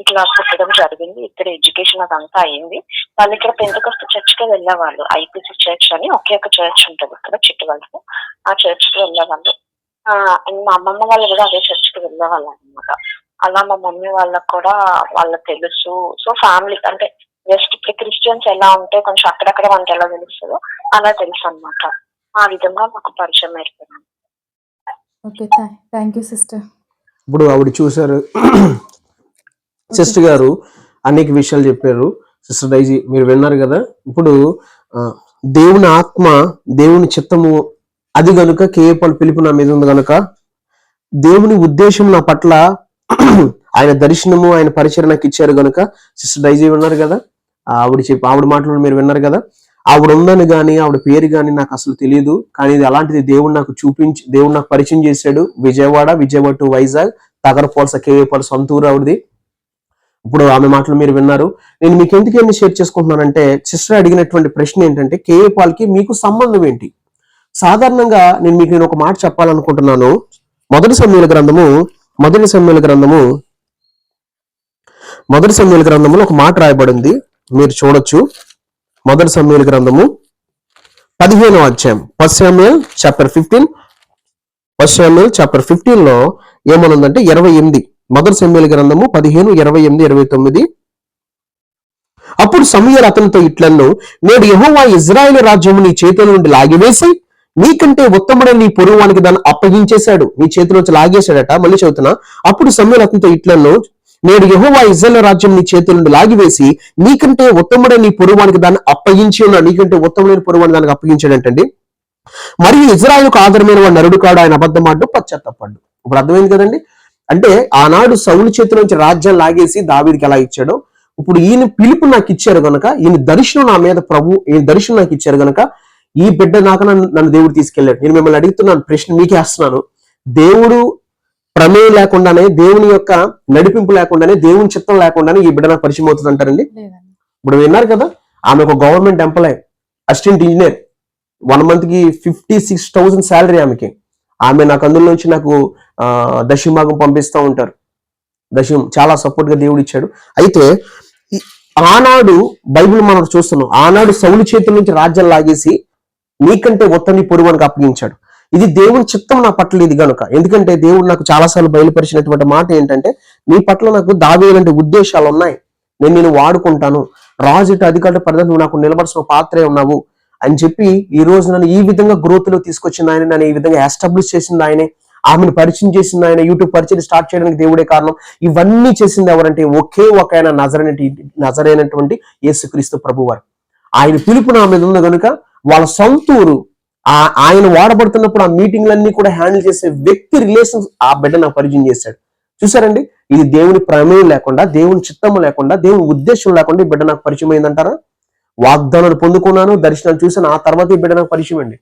ఇట్లా పుట్టడం జరిగింది. ఇక్కడ ఎడ్యుకేషన్ అదంతా అయింది. వాళ్ళు ఇక్కడ పెంతకొస్త చర్చ్ కి వెళ్ళేవాళ్ళు. ఐపీసీ చర్చ్ అని ఒకే ఒక చర్చ్ ఉంటుంది ఇక్కడ చిట్టుపల్స్. ఆ చర్చ్ కి వెళ్ళేవాళ్ళు. మా అమ్మమ్మ వాళ్ళు కూడా అదే చర్చ్ కి వెళ్ళేవాళ్ళు అనమాట. అలా మా మమ్మీ వాళ్ళకు కూడా వాళ్ళకి తెలుసు. సో ఫ్యామిలీ అంటే జస్ట్ ఇప్పుడు క్రిస్టియన్స్ ఎలా ఉంటే కొంచెం అక్కడక్కడ మనకి ఎలా తెలుస్తుందో అలా తెలుసు అనమాట. ఆ విధంగా మాకు పరిచయం ఏర్పడింది. Okay, thank you sister. ఇప్పుడు ఆవిడ చూసారు సిస్టర్ గారు అనేక విషయాలు చెప్పారు. సిస్టర్ డైజీ మీరు విన్నారు కదా. ఇప్పుడు దేవుని ఆత్మ దేవుని చిత్తము అది గనుక కేఏ పాల్ పిలుపు నా మీద ఉంది కనుక దేవుని ఉద్దేశం నా పట్ల ఆయన దర్శనము ఆయన పరిచయం నాకు ఇచ్చారు కనుక సిస్టర్ డైజీ విన్నారు కదా. ఆవిడ మాటలు మీరు విన్నారు కదా. ఆవిడ ఉందని కానీ ఆవిడ పేరు కానీ నాకు అసలు తెలియదు. కానీ ఇది అలాంటిది దేవుడు నాకు దేవుడు నాకు పరిచయం చేశాడు. విజయవాడ టు వైజాగ్ తగరపోల్స కేఏ పాల్ సొంతూరు ఆవిడది. ఇప్పుడు ఆమె మాటలు మీరు విన్నారు. నేను మీకు ఎందుకు షేర్ చేసుకుంటున్నానంటే సిస్టర్ అడిగినటువంటి ప్రశ్న ఏంటంటే కేఏ పాల్ కి మీకు సంబంధం ఏంటి? సాధారణంగా నేను ఒక మాట చెప్పాలనుకుంటున్నాను. మొదటి సమూయేలు గ్రంథములో ఒక మాట రాయబడింది, మీరు చూడొచ్చు. మొదటి సమూయేలు గ్రంథము 15వ అధ్యాయం, ఫస్ట్ శామ్యూయల్ చాప్టర్ 15 లో ఏమనుందంటే 28, మొదటి సమూయేలు గ్రంథము 15, 28, 29. అప్పుడు సమూయేలు అతనితో ఇట్లను, నేడు యెహోవా ఇశ్రాయేలు రాజ్యము నీ చేతుల నుండి లాగివేసి నీకంటే ఉత్తముడైన నీ పొరుగువానికి దాన్ని అప్పగించేశాడు. నీ చేతిలోంచి లాగేశాడట. మళ్ళీ చదువుతున్నా. అప్పుడు సమూయేలు అతనితో ఇట్లను, నేడు యెహోవా ఇశ్రాయేలు రాజ్యం నీ చేతుల నుండి లాగివేసి నీకంటే ఉత్తముడైన నీ పొరుగువానికి దాన్ని అప్పగించి ఉన్నాడు. నీకంటే ఉత్తముడైన పొరుగువానికి దానికి అప్పగించాడంటండి. మరియు ఇజ్రాయేలుకు ఆధారమైన వాడు నరుడు కాడు, ఆయన అబద్ధమాడు పశ్చాత్తపడ్డు. ఇప్పుడు అర్థమైంది కదండి. అంటే ఆనాడు సౌలు చేతి నుంచి రాజ్యం లాగేసి దావీదుకి ఎలా ఇచ్చాడో, ఇప్పుడు ఈయన పిలుపు నాకు ఇచ్చారు గనక, ఈయన దర్శనం నా మీద ఈయన దర్శనం నాకు ఇచ్చారు గనక ఈ బిడ్డ నాకు నన్ను దేవుడు తీసుకెళ్ళాడు. నేను మిమ్మల్ని అడుగుతున్నాను, ప్రశ్న మీకే వేస్తున్నాను. దేవుడు ప్రమేయం లేకుండానే, దేవుని యొక్క నడిపింపు లేకుండానే, దేవుని చిత్తం లేకుండానే ఈ బిడ్డ నాకు పరిచయం అవుతుంది అంటారండి? ఇప్పుడు విన్నారు కదా, ఆమె ఒక government employee, assistant engineer, 1 month కి 56,000 శాలరీ ఆమెకి. ఆమె నాకు అందులో నుంచి నాకు దశమభాగం పంపిస్తూ ఉంటారు. చాలా సపోర్ట్ గా దేవుడు ఇచ్చాడు. అయితే ఆనాడు బైబిల్ మనం చూస్తున్నాం, ఆనాడు సౌలు చేతుల నుంచి రాజ్యం లాగేసి నీకంటే ఉత్తని పొరుగువానికి అప్పగించాడు. ఇది దేవుని చిత్తం నా పట్ల ఇది గనుక. ఎందుకంటే దేవుడు నాకు చాలాసార్లు బయలుపరిచినటువంటి మాట ఏంటంటే, నీ పట్ల నాకు దావీదులాంటి ఉద్దేశాలు ఉన్నాయి, నేను నిన్ను వాడుకుంటాను, రాజు అధికార పరిధి నువ్వు నాకు నిలబడిన పాత్రే ఉన్నావు అని చెప్పి ఈ రోజు నన్ను ఈ విధంగా గ్రోత్ లో తీసుకొచ్చింది ఆయన, నన్ను ఈ విధంగా ఎస్టాబ్లిష్ చేసింది ఆయనే, ఆమెను పరిచయం చేసింది ఆయన, యూట్యూబ్ పరిచయం స్టార్ట్ చేయడానికి దేవుడే కారణం. ఇవన్నీ చేసింది ఎవరంటే ఒకే ఒక ఆయన నజరైనటువంటి యేసుక్రీస్తు ప్రభువారు. ఆయన పిలుపు నా మీద ఉంది కనుక వాళ్ళ సొంతూరు ఆయన వాడబడుతున్నప్పుడు ఆ మీటింగ్లన్నీ కూడా హ్యాండిల్ చేసే వ్యక్తి రిలేషన్స్ ఆ బిడ్డ నాకు పరిచయం చేశాడు. చూసారండి, ఇది దేవుని ప్రమేయం లేకుండా, దేవుని చిత్తము లేకుండా, దేవుని ఉద్దేశం లేకుండా ఈ బిడ్డ నాకు పరిచయం అయిందంటారా? వాగ్దానాలు పొందుకున్నాను, దర్శనాలు చూసాను, ఆ తర్వాత ఈ బిడ్డ నాకు పరిచయం అండి.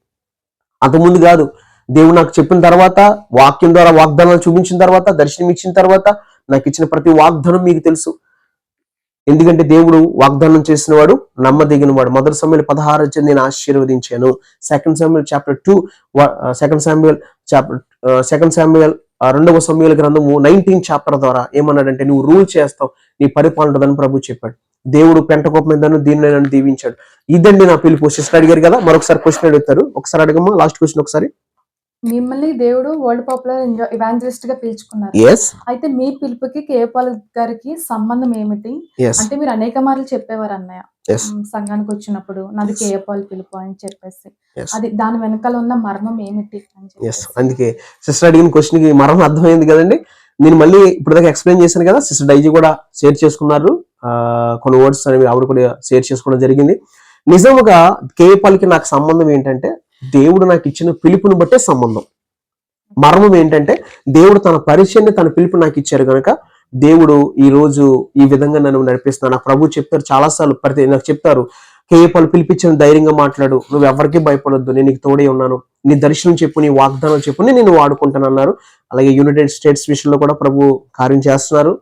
అంతకుముందు కాదు. దేవుడు నాకు చెప్పిన తర్వాత, వాక్యం ద్వారా వాగ్దానాలు చూపించిన తర్వాత, దర్శనం ఇచ్చిన తర్వాత, నాకు ఇచ్చిన ప్రతి వాగ్దానం మీకు తెలుసు. ఎందుకంటే దేవుడు వాగ్దానం చేసిన వాడు నమ్మదగిన వాడు. మొదటి సమూయేలు 16 నేను ఆశీర్వదించాను. సెకండ్ శామ్యూయల్ 2వ సమూయేలు గ్రంథము 19 చాప్టర్ ద్వారా ఏమన్నాడంటే, నువ్వు రూల్ చేస్తావు, నీ పరిపాలన ప్రభు చెప్పాడు. దేవుడు పెంట కోపం దీన్ని నన్ను దీవించాడు. ఇదండి నా పిలుపు. సిస్టర్ అడిగారు కదా, మరొకసారి క్వశ్చన్ అడుగుతారు, ఒకసారి అడగమ్మా. లాస్ట్ క్వశ్చన్ ఒకసారి. మిమ్మల్ని దేవుడు వరల్డ్ పాపులర్ ఇవాంజలిస్ట్ గా పిలుచుకున్నారు. అయితే మీ పిలుపుకి కేపాల్ గారికి సంబంధం ఏమిటి? అంటే మీరు అనేక మార్లు చెప్పేవారు అన్నయ్య, సంఘానికి వచ్చినప్పుడు నాది కేపాల్ పిలుపు అని చెప్పేసి, అది దాని వెనకాల ఉన్న మర్మం ఏమిటి అని. అందుకే సిస్టర్ అడిగిన క్వశ్చన్ కి మర్మం అర్థమైంది కదండి. నేను మళ్ళీ ఇప్పుడు దాకా ఎక్స్ప్లెయిన్ చేశాను కదా, సిస్టర్ డైజీ కూడా షేర్ చేసుకున్నారు, కొన్ని వర్డ్స్ అనేవి ఆవిడ కూడా షేర్ చేసుకోవడం జరిగింది. నిజముగా కేపాల్కి నాకు సంబంధం ఏంటంటే, దేవుడు నాకు ఇచ్చిన పిలుపుని బట్టే సంబంధం. మర్మం ఏంటంటే, దేవుడు తన పరిచయాన్ని, తన పిలుపు నాకు ఇచ్చారు కనుక దేవుడు ఈ రోజు ఈ విధంగా నన్ను నడిపిస్తున్నాను. నాకు ప్రభు చెప్తారు చాలాసార్లు, నాకు చెప్తారు, కేపాల్ పిలిపించిన ధైర్యంగా మాట్లాడు, నువ్వు ఎవరికి భయపడొద్దు, నేను నీకు తోడే ఉన్నాను, నీ దర్శనం చెప్పు, నీ వాగ్దానం చెప్పు, నేను వాడుకుంటాను అన్నారు. అలాగే యునైటెడ్ స్టేట్స్ విషయంలో కూడా ప్రభు కార్యం చేస్తున్నారు.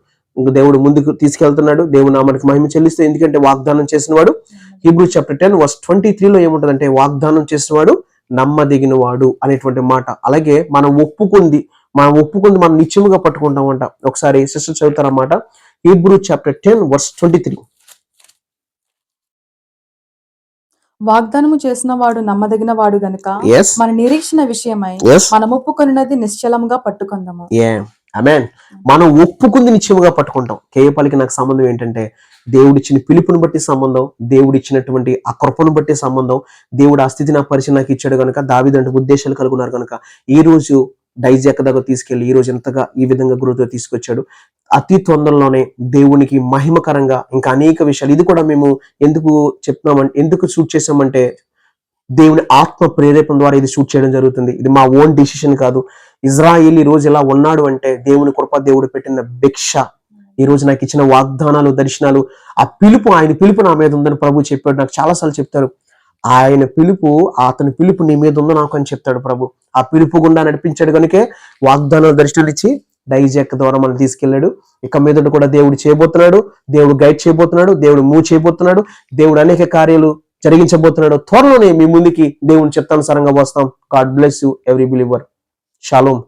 దేవుడు ముందుకు తీసుకెళ్తున్నాడు. దేవుడు నామానికి మహిమ చెల్లిస్తే, ఎందుకంటే వాగ్దానం చేసిన వాడు. హీబ్రూస్ చాప్టర్ 10:23 ఏముంటదంటే, వాగ్దానం చేసిన వాడు నమ్మదగిన వాడు అనేటువంటి మాట. అలాగే మనం ఒప్పుకుంది మనం నిత్యముగా పట్టుకుంటామంట. ఒకసారి సిస్టర్ చదువుతారన్నమాట. Hebrews chapter 10:23. వాగ్దానము చేసిన వాడు నమ్మదగిన వాడు గనుక మన నిరీక్షణ విషయమై మనం ఒప్పుకొనినది నిశ్చలముగా పట్టుకుందాము. ఆమేన్. మనం ఒప్పుకుంది నిశ్చయముగా పట్టుకుంటాం. కేయపాలికి నాకు సంబంధం ఏంటంటే, దేవుడిచ్చిన పిలుపుని బట్టి సంబంధం, దేవుడిచ్చినటువంటి ఆ కృపను బట్టి సంబంధం, దేవుడు ఆ స్థితి నా పరిచయం నాకు ఇచ్చాడు కనుక, దావీదు అంటే ఉద్దేశాలు కలుగున్నారు కనుక ఈ రోజు డైజీ ఎక్క దగ్గర తీసుకెళ్లి ఈ రోజు ఎంతగా ఈ విధంగా గ్రోత్ తీసుకొచ్చాడు. అతి తొందరలోనే దేవునికి మహిమకరంగా ఇంకా అనేక విషయాలు, ఇది కూడా మేము ఎందుకు షూట్ చేసామంటే, దేవుని ఆత్మ ప్రేరేపణ ద్వారా ఇది షూట్ చేయడం జరుగుతుంది. ఇది మా ఓన్ డిసిషన్ కాదు. ఇజ్రాయేల్ ఈ రోజు ఎలా ఉన్నాడు అంటే, దేవుని కృప, దేవుడు పెట్టిన భిక్ష. ఈ రోజు నాకు ఇచ్చిన వాగ్దానాలు, దర్శనాలు, ఆ పిలుపు, ఆయన పిలుపు నా మీద ఉందని ప్రభు చెప్పాడు. నాకు చాలాసార్లు చెప్తారు, అతని పిలుపు నీ మీద ఉందో నాకు అని చెప్తాడు ప్రభు. ఆ పిలుపు గుండా నడిపించాడు కనుకే వాగ్దానాలు, దర్శనాలు ఇచ్చి డైజెక్ ద్వారా మనం తీసుకెళ్లాడు. ఇక మీద కూడా దేవుడు చేయబోతున్నాడు, దేవుడు గైడ్ చేయబోతున్నాడు, దేవుడు మూవ్ చేయబోతున్నాడు, దేవుడు అనేక కార్యాలు జరిగించబోతున్నాడో త్వరలోనే మీ ముందుకి దేవుని చిత్తానుసారంగా వస్తాం. God bless you every believer. Shalom.